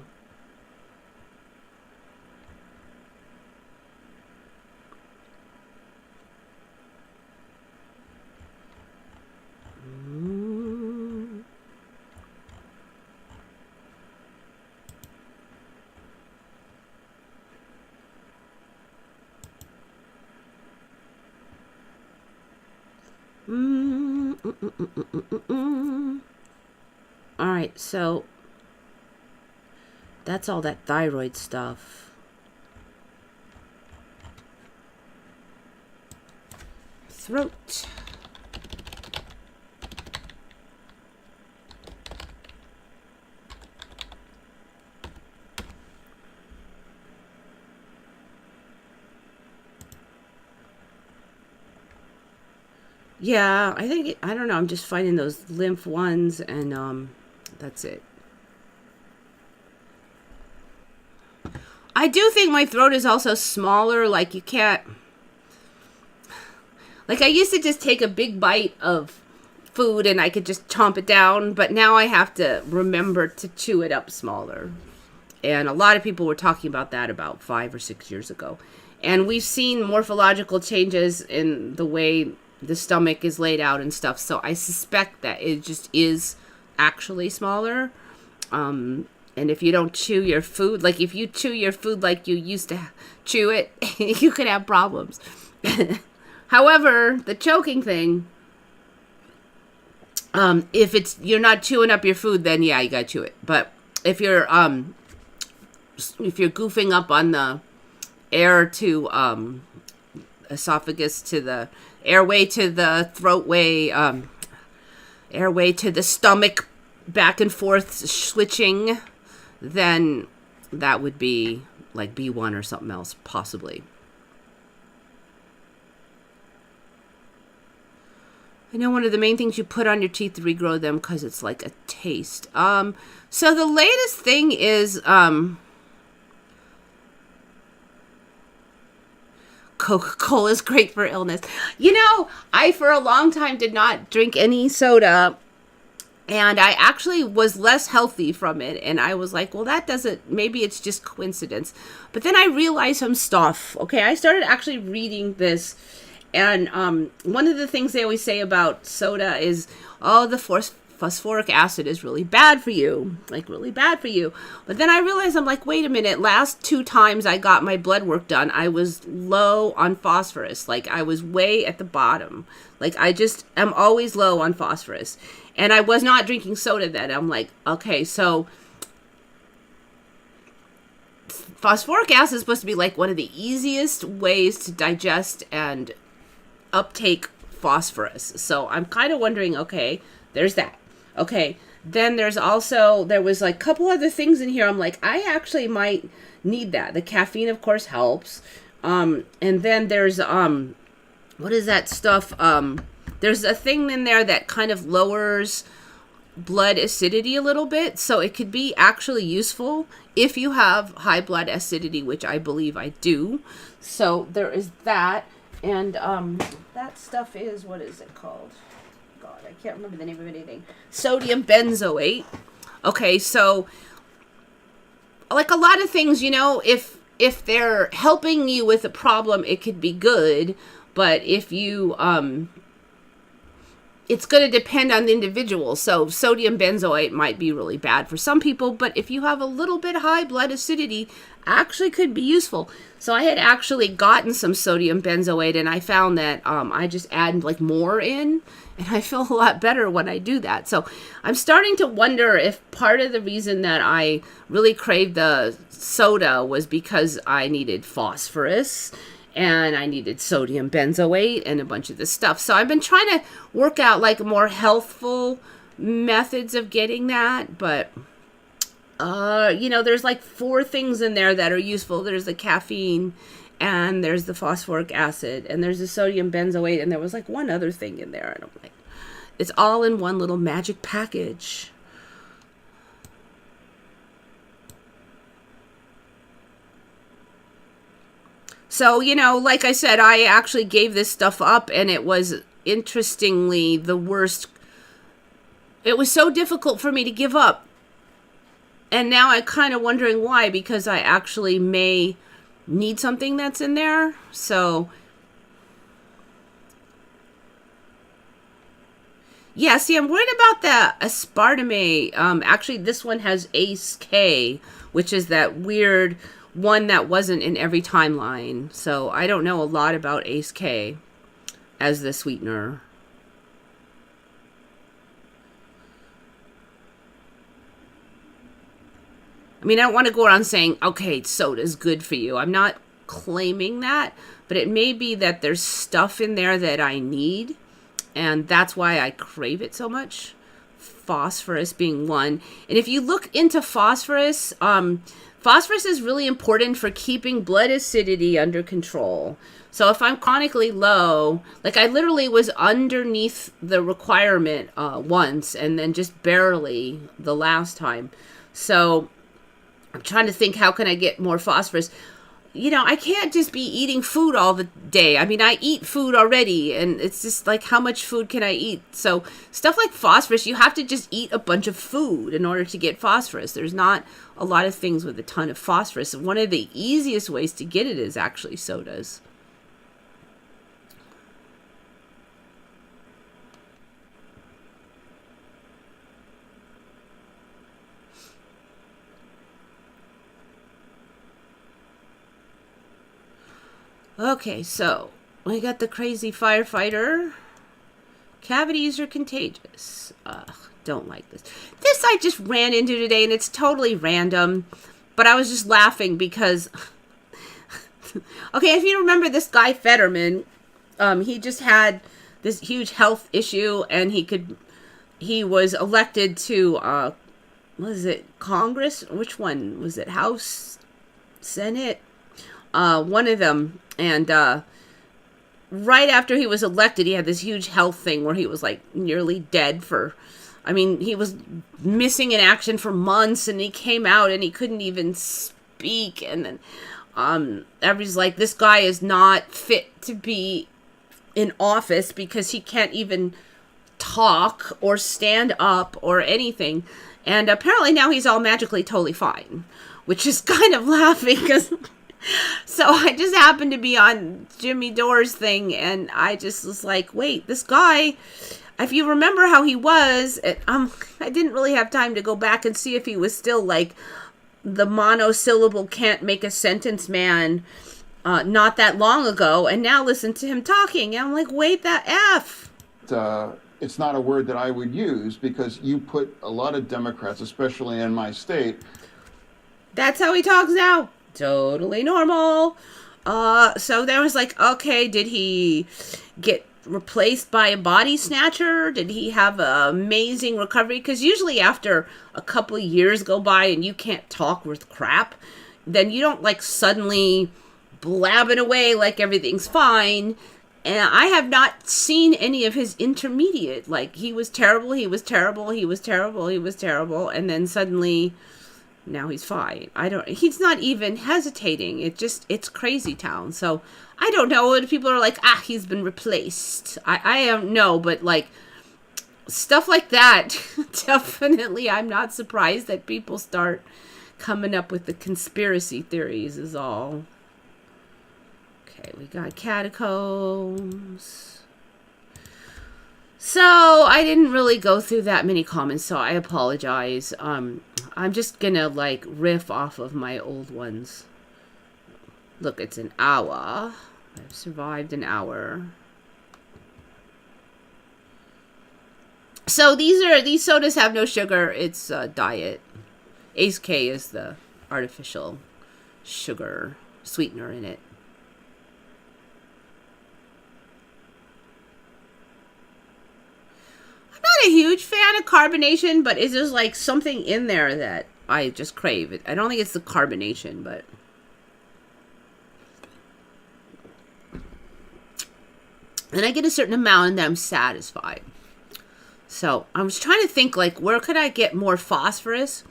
Alright, so that's all that thyroid stuff. Throat. Yeah, I think, I don't know, I'm just finding those lymph ones, and that's it. I do think my throat is also smaller, like you can't, like I used to just take a big bite of food and I could just chomp it down, but now I have to remember to chew it up smaller. And a lot of people were talking about that about 5 or 6 years ago. And we've seen morphological changes in the way the stomach is laid out and stuff, so I suspect that it just is actually smaller. And if you don't chew your food, like if you chew your food like you used to chew it, you could have problems. However, the choking thing, if you're not chewing up your food, then yeah, you gotta chew it. But if you're goofing up on the air to esophagus to the airway to the throatway, airway to the stomach, back and forth switching, then that would be like B1 or something else, possibly. I know one of the main things you put on your teeth to regrow them because it's like a taste. So the latest thing is Coca-Cola is great for illness. You know, I for a long time did not drink any soda, and I actually was less healthy from it. And I was like, well, that doesn't, maybe it's just coincidence. But then I realized some stuff. Okay, I started actually reading this. And one of the things they always say about soda is, oh, the phosphoric acid is really bad for you. Like, really bad for you. But then I realized, I'm like, wait a minute. Last 2 times I got my blood work done, I was low on phosphorus. Like, I was way at the bottom. Like, I just am always low on phosphorus. And I was not drinking soda then. I'm like, okay, so phosphoric acid is supposed to be like one of the easiest ways to digest and uptake phosphorus. So I'm kind of wondering, okay, there's that. Okay, then there was like a couple other things in here. I'm like, I actually might need that. The caffeine, of course, helps. And then there's, what is that stuff? There's a thing in there that kind of lowers blood acidity a little bit. So it could be actually useful if you have high blood acidity, which I believe I do. So there is that. And that stuff is, what is it called? God, I can't remember the name of anything. Sodium benzoate. Okay, so like a lot of things, you know, if they're helping you with a problem, it could be good. But if you, it's going to depend on the individual. So sodium benzoate might be really bad for some people, but if you have a little bit high blood acidity, actually could be useful. So I had actually gotten some sodium benzoate, and I found that I just add like more in, and I feel a lot better when I do that. So I'm starting to wonder if part of the reason that I really craved the soda was because I needed phosphorus and I needed sodium benzoate and a bunch of this stuff. So I've been trying to work out like more healthful methods of getting that, but you know, there's like 4 things in there that are useful. There's the caffeine, and there's the phosphoric acid, and there's the sodium benzoate, and there was like one other thing in there. And I'm like, it's all in one little magic package. So, you know, like I said, I actually gave this stuff up, and it was interestingly the worst. It was so difficult for me to give up. And now I'm kind of wondering why, because I actually may need something that's in there. So, yeah, see, I'm worried about the aspartame. Actually, this one has ACE K, which is that weird one that wasn't in every timeline. So I don't know a lot about ACE K as the sweetener. I mean, I don't want to go around saying, okay, soda's good for you. I'm not claiming that, but it may be that there's stuff in there that I need, and that's why I crave it so much. Phosphorus being one. And if you look into phosphorus, phosphorus is really important for keeping blood acidity under control. So if I'm chronically low, like I literally was underneath the requirement once, and then just barely the last time. So I'm trying to think, how can I get more phosphorus? You know, I can't just be eating food all the day. I mean, I eat food already, and it's just like, how much food can I eat? So stuff like phosphorus, you have to just eat a bunch of food in order to get phosphorus. There's not a lot of things with a ton of phosphorus. And one of the easiest ways to get it is actually sodas. Okay, so we got the crazy firefighter. Cavities are contagious. Ugh, don't like this. This I just ran into today, and it's totally random. But I was just laughing because... Okay, if you remember this guy Fetterman, he just had this huge health issue, and he was elected to, what is it, Congress? Which one? Was it House? Senate? One of them. And, right after he was elected, he had this huge health thing where he was like nearly dead he was missing in action for months, and he came out and he couldn't even speak. And then, everybody's like, this guy is not fit to be in office because he can't even talk or stand up or anything. And apparently now he's all magically totally fine, which is kind of laughing because... So I just happened to be on Jimmy Dore's thing, and I just was like, wait, this guy, if you remember how he was, I didn't really have time to go back and see if he was still like the monosyllable can't make a sentence man not that long ago, and now listen to him talking, and I'm like, wait, that F. It's not a word that I would use because you put a lot of Democrats, especially in my state. That's how he talks now. Totally normal. So there was like, okay, did he get replaced by a body snatcher? Did he have an amazing recovery? Because usually after a couple of years go by and you can't talk worth crap, then you don't like suddenly blabbing away like everything's fine. And I have not seen any of his intermediate. Like, he was terrible, he was terrible, he was terrible, he was terrible, and then suddenly... Now he's fine. He's not even hesitating. It's crazy town. So I don't know if people are like, he's been replaced. I don't know, but like stuff like that, definitely I'm not surprised that people start coming up with the conspiracy theories is all. Okay, we got catacombs. So I didn't really go through that many comments, so I apologize. I'm just gonna like riff off of my old ones. Look, it's an hour. I've survived an hour. So these sodas have no sugar. It's diet. Ace K is the artificial sugar sweetener in it. Not a huge fan of carbonation, but it's just like something in there that I just crave it. I don't think it's the carbonation, but and I get a certain amount and then I'm satisfied. So I was trying to think like where could I get more phosphorus?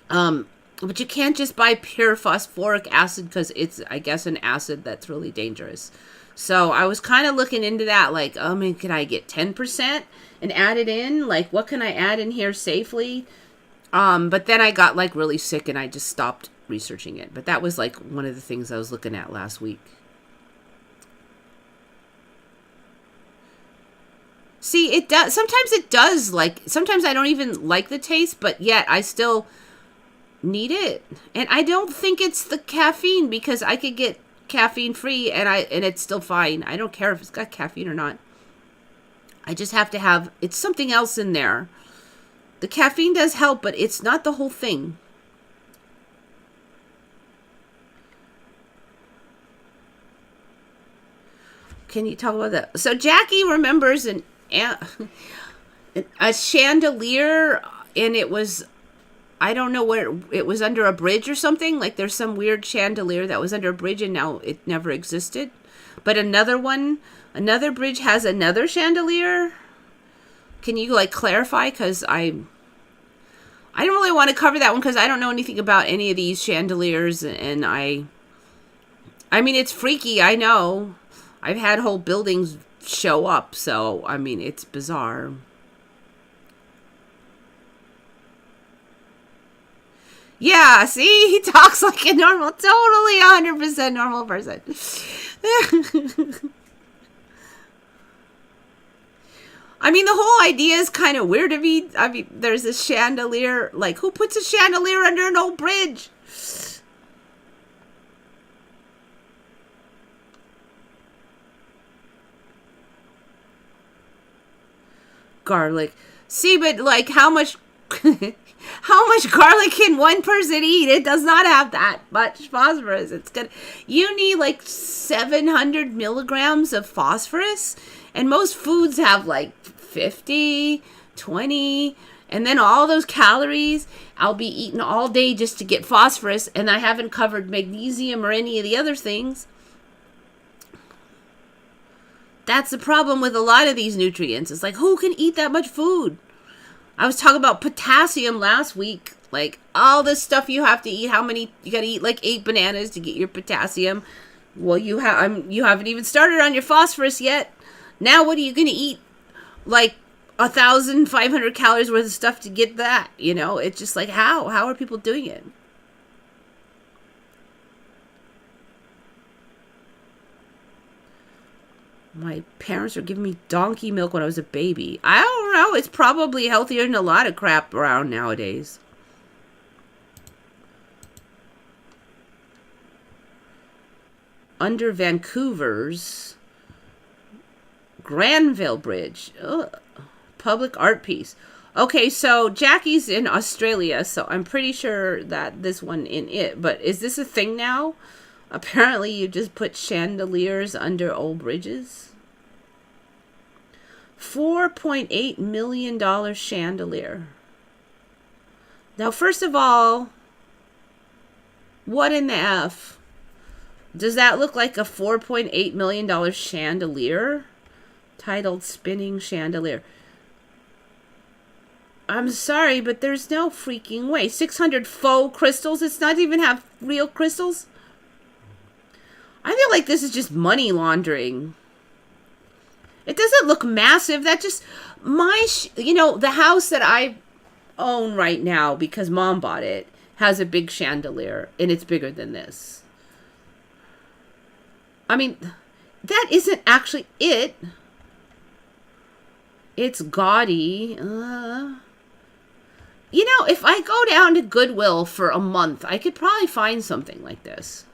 But you can't just buy pure phosphoric acid because it's, I guess, an acid that's really dangerous. So I was kind of looking into that, like, can I get 10% and add it in? Like, what can I add in here safely? But then I got, like, really sick and I just stopped researching it. But that was, like, one of the things I was looking at last week. See, it does, sometimes it does, like, sometimes I don't even like the taste, but yet I still need it. And I don't think it's the caffeine because I could get caffeine free and it's still fine. I don't care if it's got caffeine or not. I just have to have, it's something else in there. The caffeine does help, but it's not the whole thing. Can you talk about that? So Jackie remembers a chandelier, and it was, I don't know where, it was under a bridge or something. Like there's some weird chandelier that was under a bridge and now it never existed. But another bridge has another chandelier. Can you like clarify? Because I don't really want to cover that one because I don't know anything about any of these chandeliers. And I mean, it's freaky. I know. I've had whole buildings show up. So, I mean, it's bizarre. Yeah, see, he talks like a normal, totally 100% normal person. I mean, the whole idea is kind of weird to me. I mean, there's a chandelier. Like, who puts a chandelier under an old bridge? garlic. See, but like how much how much garlic can one person eat? It does not have that much phosphorus. It's good. You need like 700 milligrams of phosphorus, and most foods have like 50, 20, and then all those calories I'll be eating all day just to get phosphorus, and I haven't covered magnesium or any of the other things. That's the problem with a lot of these nutrients. It's like, who can eat that much food? I was talking about potassium last week. Like, all this stuff you have to eat. How many? You got to eat like 8 bananas to get your potassium. Well, you haven't even started on your phosphorus yet. Now, what are you going to eat? Like 1,500 calories worth of stuff to get that? You know, it's just like, how? How are people doing it? My parents were giving me donkey milk when I was a baby. I don't know. It's probably healthier than a lot of crap around nowadays. Under Vancouver's Granville Bridge. Ugh. Public art piece. Okay, so Jackie's in Australia, so I'm pretty sure that this one in it. But is this a thing now? Apparently you just put chandeliers under old bridges. $4.8 million chandelier. Now, first of all, what in the F? Does that look like a $4.8 million chandelier? Titled Spinning Chandelier. I'm sorry, but there's no freaking way. 600 faux crystals? It's not even have real crystals? I feel like this is just money laundering. It doesn't look massive. That just, the house that I own right now, because Mom bought it, has a big chandelier, and it's bigger than this. I mean, that isn't actually it. It's gaudy. If I go down to Goodwill for a month, I could probably find something like this.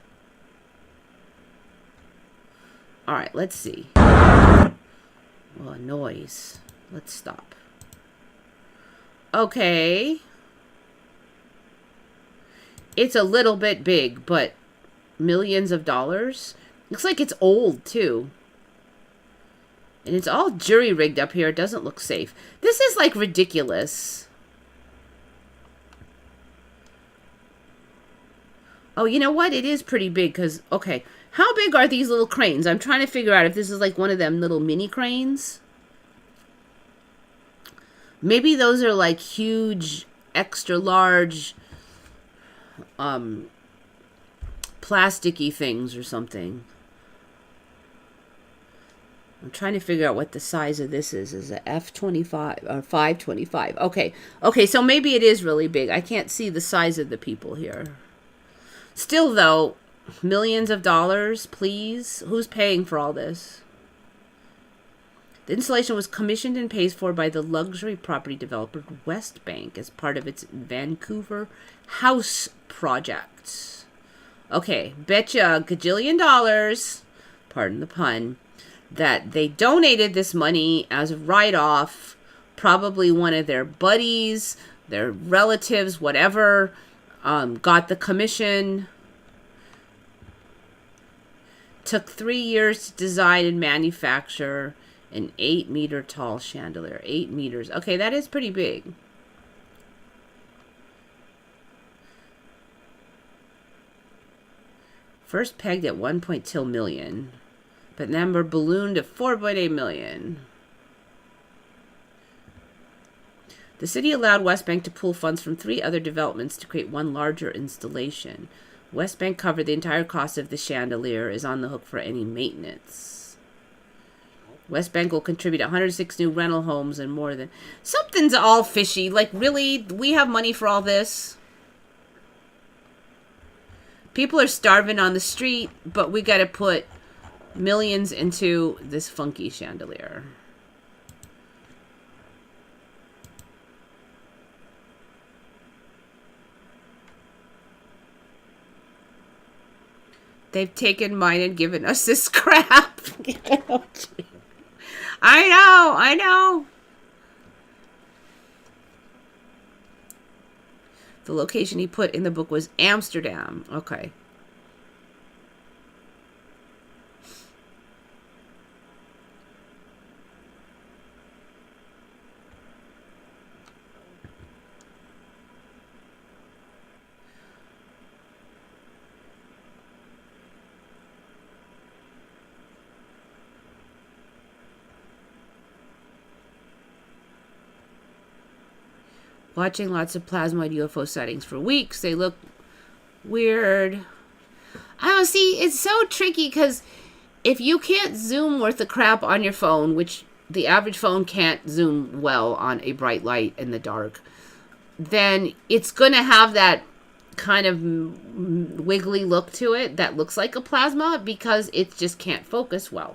All right, let's see. Oh, noise. Let's stop. Okay. It's a little bit big, but millions of dollars. Looks like it's old, too. And it's all jury-rigged up here. It doesn't look safe. This is, like, ridiculous. Oh, you know what? It is pretty big because, okay, how big are these little cranes? I'm trying to figure out if this is like one of them little mini cranes. Maybe those are like huge, extra large, plasticky things or something. I'm trying to figure out what the size of this is. Is it F25 or 525? Okay, so maybe it is really big. I can't see the size of the people here. Still, though, millions of dollars, please? Who's paying for all this? The installation was commissioned and paid for by the luxury property developer Westbank as part of its Vancouver house project. Okay, betcha a gajillion dollars, pardon the pun, that they donated this money as a write-off. Probably one of their buddies, their relatives, whatever, got the commission. Took 3 years to design and manufacture an 8-meter tall chandelier. 8 meters. Okay, that is pretty big. First pegged at 1.2 million, but then we're ballooned to 4.8 million. The city allowed Westbank to pool funds from 3 other developments to create one larger installation. Westbank covered the entire cost of the chandelier, is on the hook for any maintenance. Westbank will contribute 106 new rental homes and more than... Something's all fishy. Like, really? We have money for all this? People are starving on the street, but we gotta put millions into this funky chandelier. They've taken mine and given us this crap. I know. The location he put in the book was Amsterdam. Okay. Watching lots of plasmoid UFO sightings for weeks. They look weird. I don't see. It's so tricky because if you can't zoom worth the crap on your phone, which the average phone can't zoom well on a bright light in the dark, then it's going to have that kind of wiggly look to it that looks like a plasma because it just can't focus well.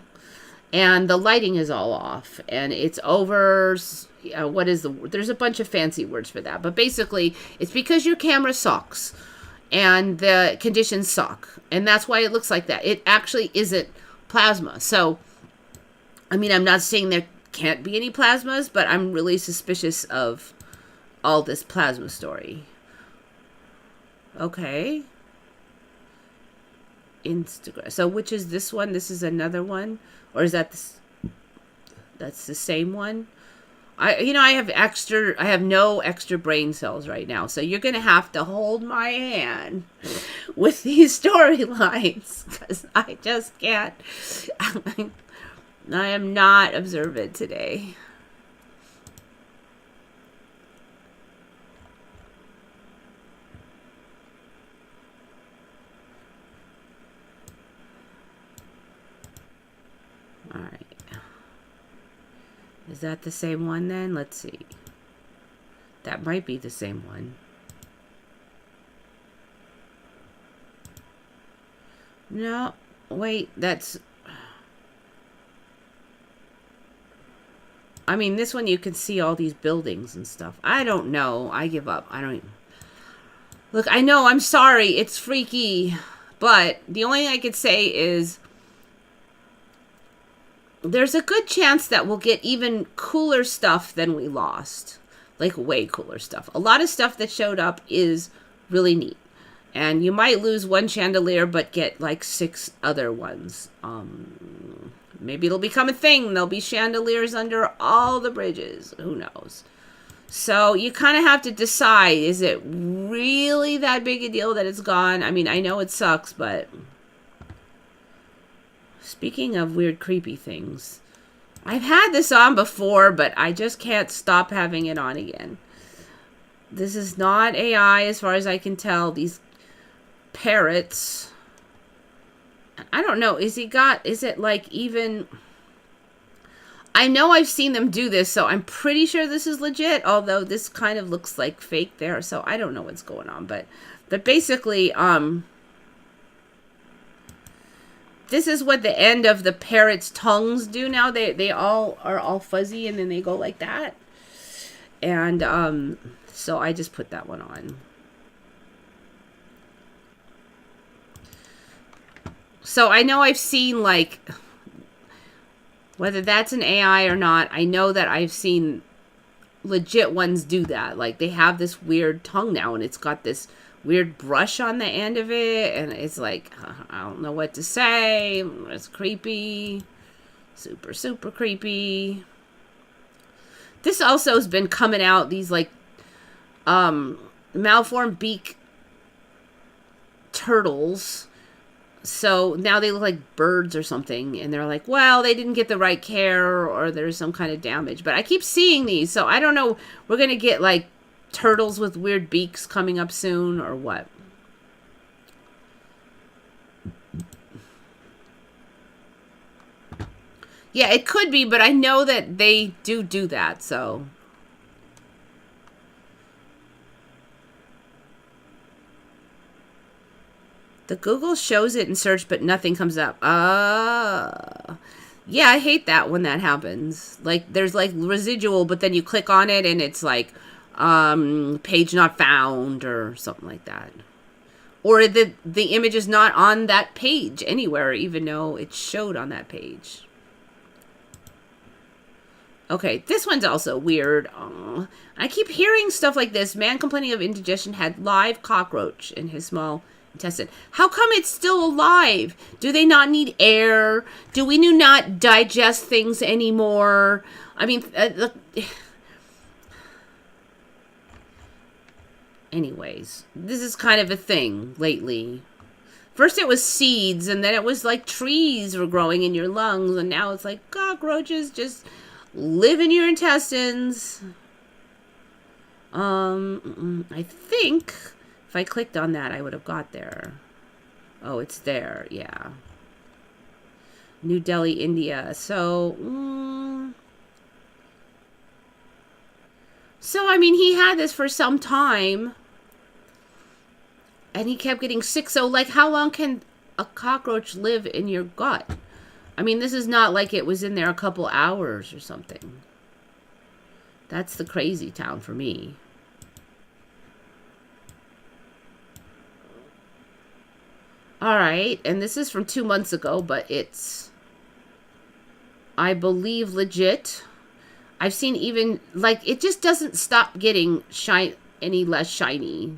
And the lighting is all off. And it's over... there's a bunch of fancy words for that, but basically it's because your camera sucks and the conditions suck, and that's why it looks like that. It actually isn't plasma. So I mean, I'm not saying there can't be any plasmas, but I'm really suspicious of all this plasma story. Okay, Instagram. So which is this one? This is another one, or is that this? That's the same one. I have no extra brain cells right now, so you're gonna have to hold my hand with these storylines because I just can't. I am not observant today. All right. Is that the same one then? Let's see. That might be the same one. No, wait, that's... I mean, this one you can see all these buildings and stuff. I don't know. I give up. I don't even... Look, I know, I'm sorry. It's freaky. But the only thing I could say is... there's a good chance that we'll get even cooler stuff than we lost. Like, way cooler stuff. A lot of stuff that showed up is really neat. And you might lose one chandelier, but get, like, 6 other ones. Maybe it'll become a thing. There'll be chandeliers under all the bridges. Who knows? So, you kind of have to decide, is it really that big a deal that it's gone? I mean, I know it sucks, but... Speaking of weird, creepy things, I've had this on before, but I just can't stop having it on again. This is not AI as far as I can tell. These parrots, I don't know, is it like even... I know I've seen them do this, so I'm pretty sure this is legit, although this kind of looks like fake there, so I don't know what's going on, but basically, this is what the end of the parrot's tongues do now. They all are all fuzzy and then they go like that. And so I just put that one on. So I know I've seen, like, whether that's an AI or not, I know that I've seen legit ones do that. Like, they have this weird tongue now and it's got this weird brush on the end of it, and it's like, I don't know what to say. It's creepy. Super, super creepy. This also has been coming out, these, like, malformed beak turtles. So now they look like birds or something, and they're like, well, they didn't get the right care, or there's some kind of damage. But I keep seeing these, so I don't know. We're going to get, like, turtles with weird beaks coming up soon, or what? Yeah, it could be, but I know that they do that, so... The Google shows it in search, but nothing comes up. Yeah, I hate that when that happens. Like, there's, like, residual, but then you click on it, and it's like... page not found or something like that, or the image is not on that page anywhere, even though it showed on that page. Okay, this one's also weird. I keep hearing stuff like this. Man complaining of indigestion had live cockroach in his small intestine. How come it's still alive? Do they not need air? Do we not digest things anymore? I mean, anyways, this is kind of a thing lately. First it was seeds, and then it was like trees were growing in your lungs, and now it's like cockroaches just live in your intestines. I think if I clicked on that, I would have got there. Oh, it's there. Yeah. New Delhi, India. So, I mean, he had this for some time, and he kept getting sick. So, like, how long can a cockroach live in your gut? I mean, this is not like it was in there a couple hours or something. That's the crazy town for me. All right, and this is from 2 months ago, but it's, I believe, legit. I've seen even, like, it just doesn't stop getting any less shiny.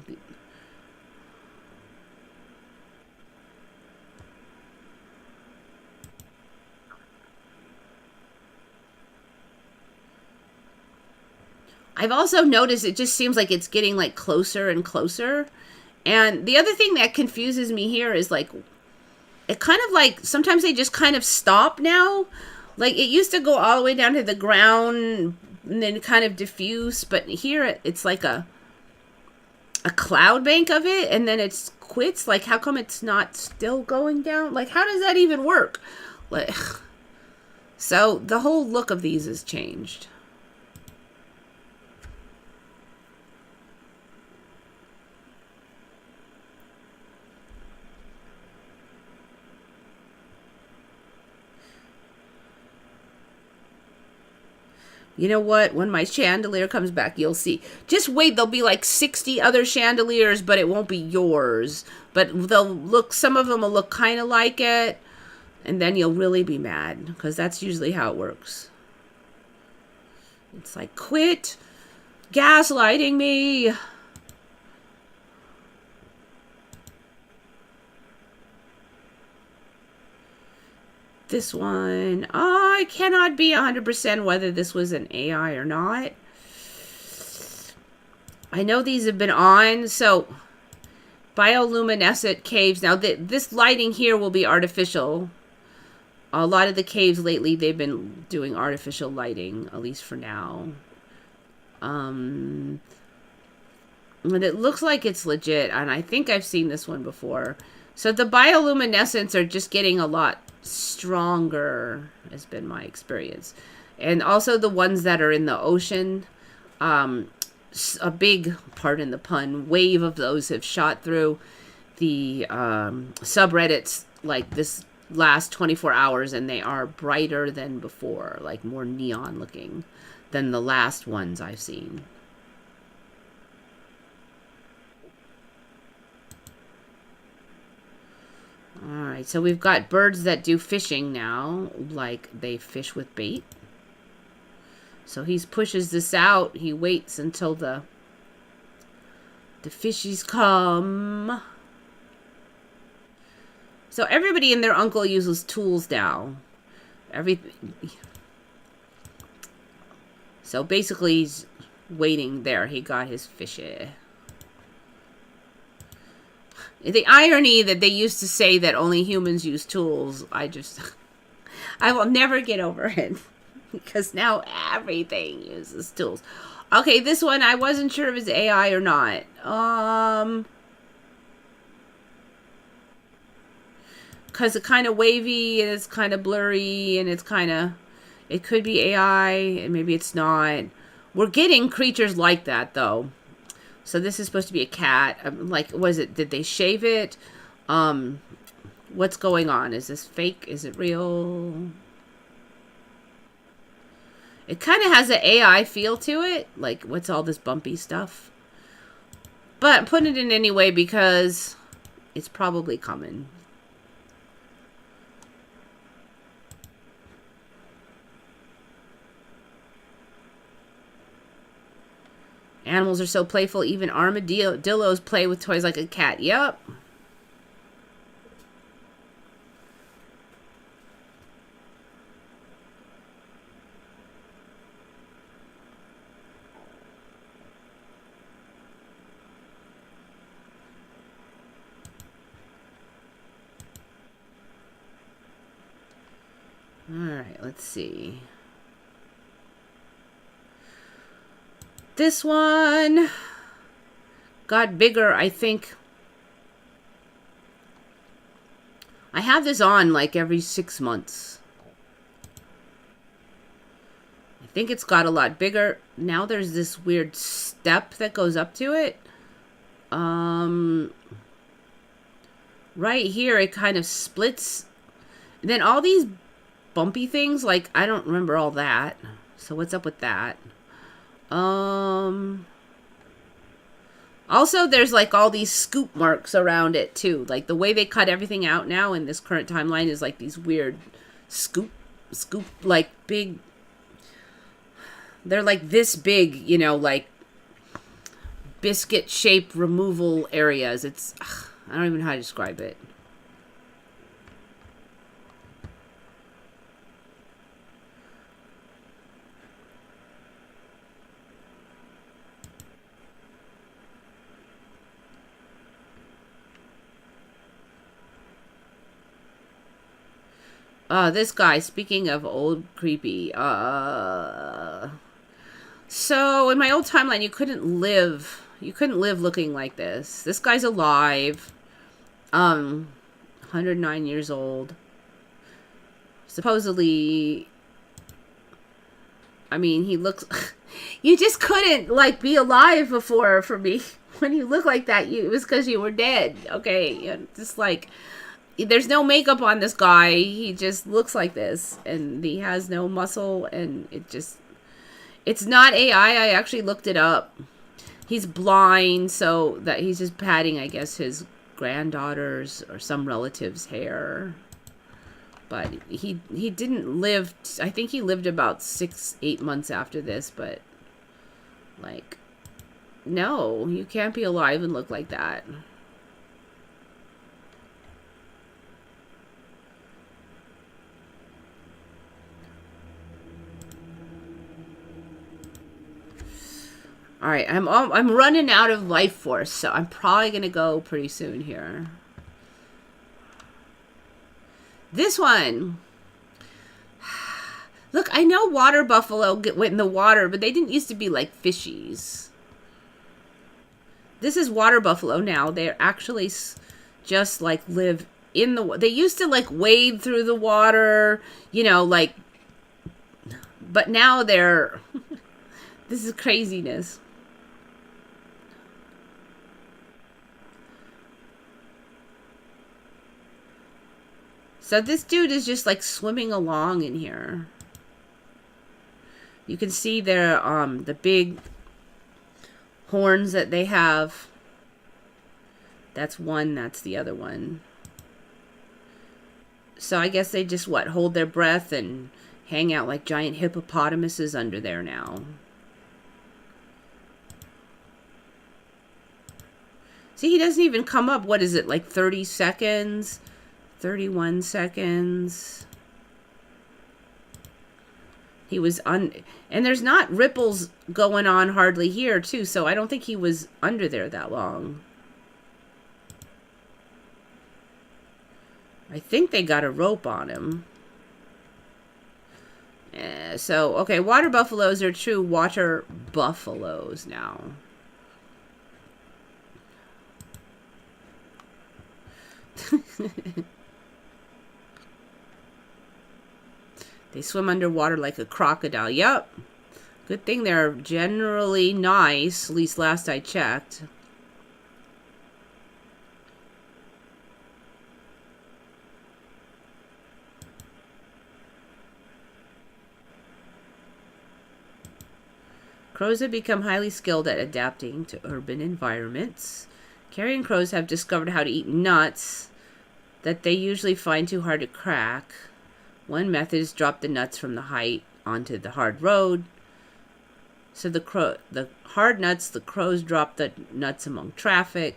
I've also noticed it just seems like it's getting, like, closer and closer. And the other thing that confuses me here is, like, it kind of, like, sometimes they just kind of stop now. Like, it used to go all the way down to the ground and then kind of diffuse. But here, it's like a cloud bank of it, and then it quits. Like, how come it's not still going down? Like, how does that even work? Like, so the whole look of these has changed. You know what? When my chandelier comes back, you'll see. Just wait. There'll be like 60 other chandeliers, but it won't be yours. But they'll look, some of them will look kind of like it. And then you'll really be mad, because that's usually how it works. It's like, quit gaslighting me. This one, I cannot be 100% whether this was an AI or not. I know these have been on, so bioluminescent caves. Now, this lighting here will be artificial. A lot of the caves lately, they've been doing artificial lighting, at least for now. And it looks like it's legit, and I think I've seen this one before. So the bioluminescents are just getting a lot stronger, has been my experience. And also the ones that are in the ocean, a big, pardon the pun, wave of those have shot through the subreddits like this last 24 hours, and they are brighter than before, like more neon looking than the last ones I've seen. Alright, so we've got birds that do fishing now, like they fish with bait. So he pushes this out. He waits until the fishies come. So everybody and their uncle uses tools now. So basically he's waiting there. He got his fishy. The irony that they used to say that only humans use tools, I will never get over it. Because now everything uses tools. Okay, this one, I wasn't sure if it's AI or not. Because it's kind of wavy, and it's kind of blurry, and it's kind of, it could be AI, and maybe it's not. We're getting creatures like that, though. So this is supposed to be a cat. Like, was it, did they shave it? What's going on? Is this fake? Is it real? It kind of has an AI feel to it. Like, what's all this bumpy stuff? But I'm putting it in anyway because it's probably coming. Animals are so playful, even armadillos play with toys like a cat. Yep. Alright, let's see. This one got bigger, I think. I have this on like every 6 months. I think it's got a lot bigger. Now there's this weird step that goes up to it. Right here it kind of splits. And then all these bumpy things, like I don't remember all that. So what's up with that? Also, there's like all these scoop marks around it too. Like the way they cut everything out now in this current timeline is like these weird scoop, like big. They're like this big, you know, like biscuit shaped removal areas. It's, I don't even know how to describe it. This guy, speaking of old creepy, so in my old timeline, you couldn't live looking like this. This guy's alive, 109 years old. Supposedly, I mean, he looks, you just couldn't, like, be alive before for me. When you look like that, it was because you were dead, okay? Just like, there's no makeup on this guy. He just looks like this. And he has no muscle. And it's not AI. I actually looked it up. He's blind. So that he's just patting, I guess, his granddaughter's or some relative's hair. But he didn't live. I think he lived about 6-8 months after this. But, like, no. You can't be alive and look like that. All right, I'm running out of life force, so I'm probably gonna go pretty soon here. This one, look, I know water buffalo went in the water, but they didn't used to be like fishies. This is water buffalo now. They're actually just like live in the. They used to like wade through the water, you know, like. But now they're. This is craziness. So this dude is just like swimming along in here. You can see their the big horns that they have. That's one, that's the other one. So I guess they just hold their breath and hang out like giant hippopotamuses under there now. See, he doesn't even come up. What is it, like 30 seconds? 31 seconds. He was and there's not ripples going on hardly here, too, so I don't think he was under there that long. I think they got a rope on him. So, okay, water buffaloes are true water buffaloes now. They swim underwater like a crocodile. Yep. Good thing they're generally nice, at least last I checked. Crows have become highly skilled at adapting to urban environments. Carrion crows have discovered how to eat nuts that they usually find too hard to crack. One method is drop the nuts from the height onto the hard road So the hard nuts, the crows drop the nuts among traffic.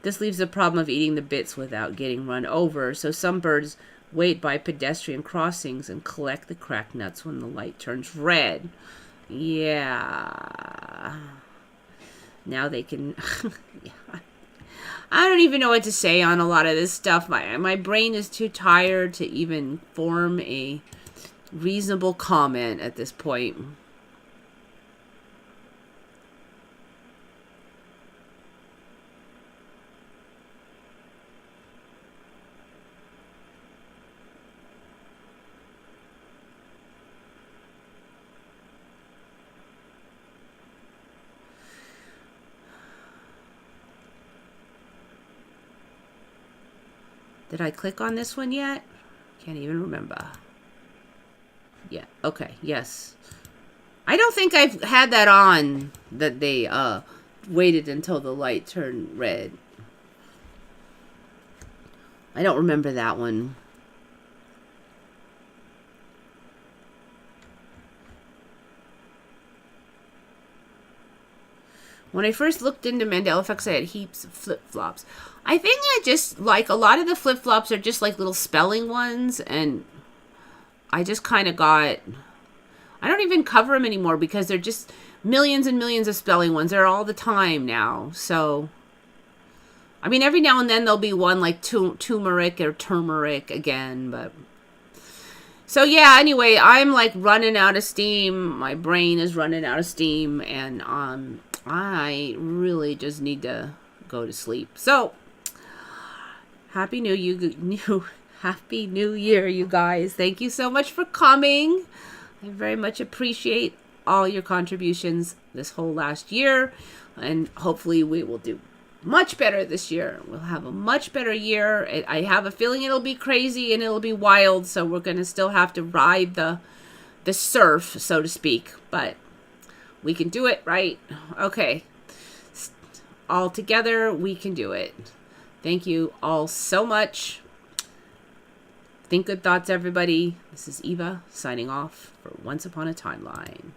This leaves the problem of eating the bits without getting run over. So some birds wait by pedestrian crossings and collect the cracked nuts when the light turns red. Yeah. Now they can... yeah. I don't even know what to say on a lot of this stuff. My brain is too tired to even form a reasonable comment at this point. Did I click on this one yet? Can't even remember. Yeah, okay, yes. I don't think I've had that on, that they waited until the light turned red. I don't remember that one. When I first looked into Mandela effects, I had heaps of flip-flops. I think I just, like, a lot of the flip-flops are just, like, little spelling ones, and I just kind of got... I don't even cover them anymore because they're just millions and millions of spelling ones. They're all the time now, so... I mean, every now and then there'll be one, like, turmeric or turmeric again, but... So, yeah, anyway, I'm, like, running out of steam. My brain is running out of steam, and, I really just need to go to sleep. So, Happy New Year, you guys. Thank you so much for coming. I very much appreciate all your contributions this whole last year. And hopefully we will do much better this year. We'll have a much better year. I have a feeling it'll be crazy and it'll be wild. So we're going to still have to ride the surf, so to speak. But we can do it, right? Okay. All together, we can do it. Thank you all so much. Think good thoughts, everybody. This is Eva signing off for Once Upon a Timeline.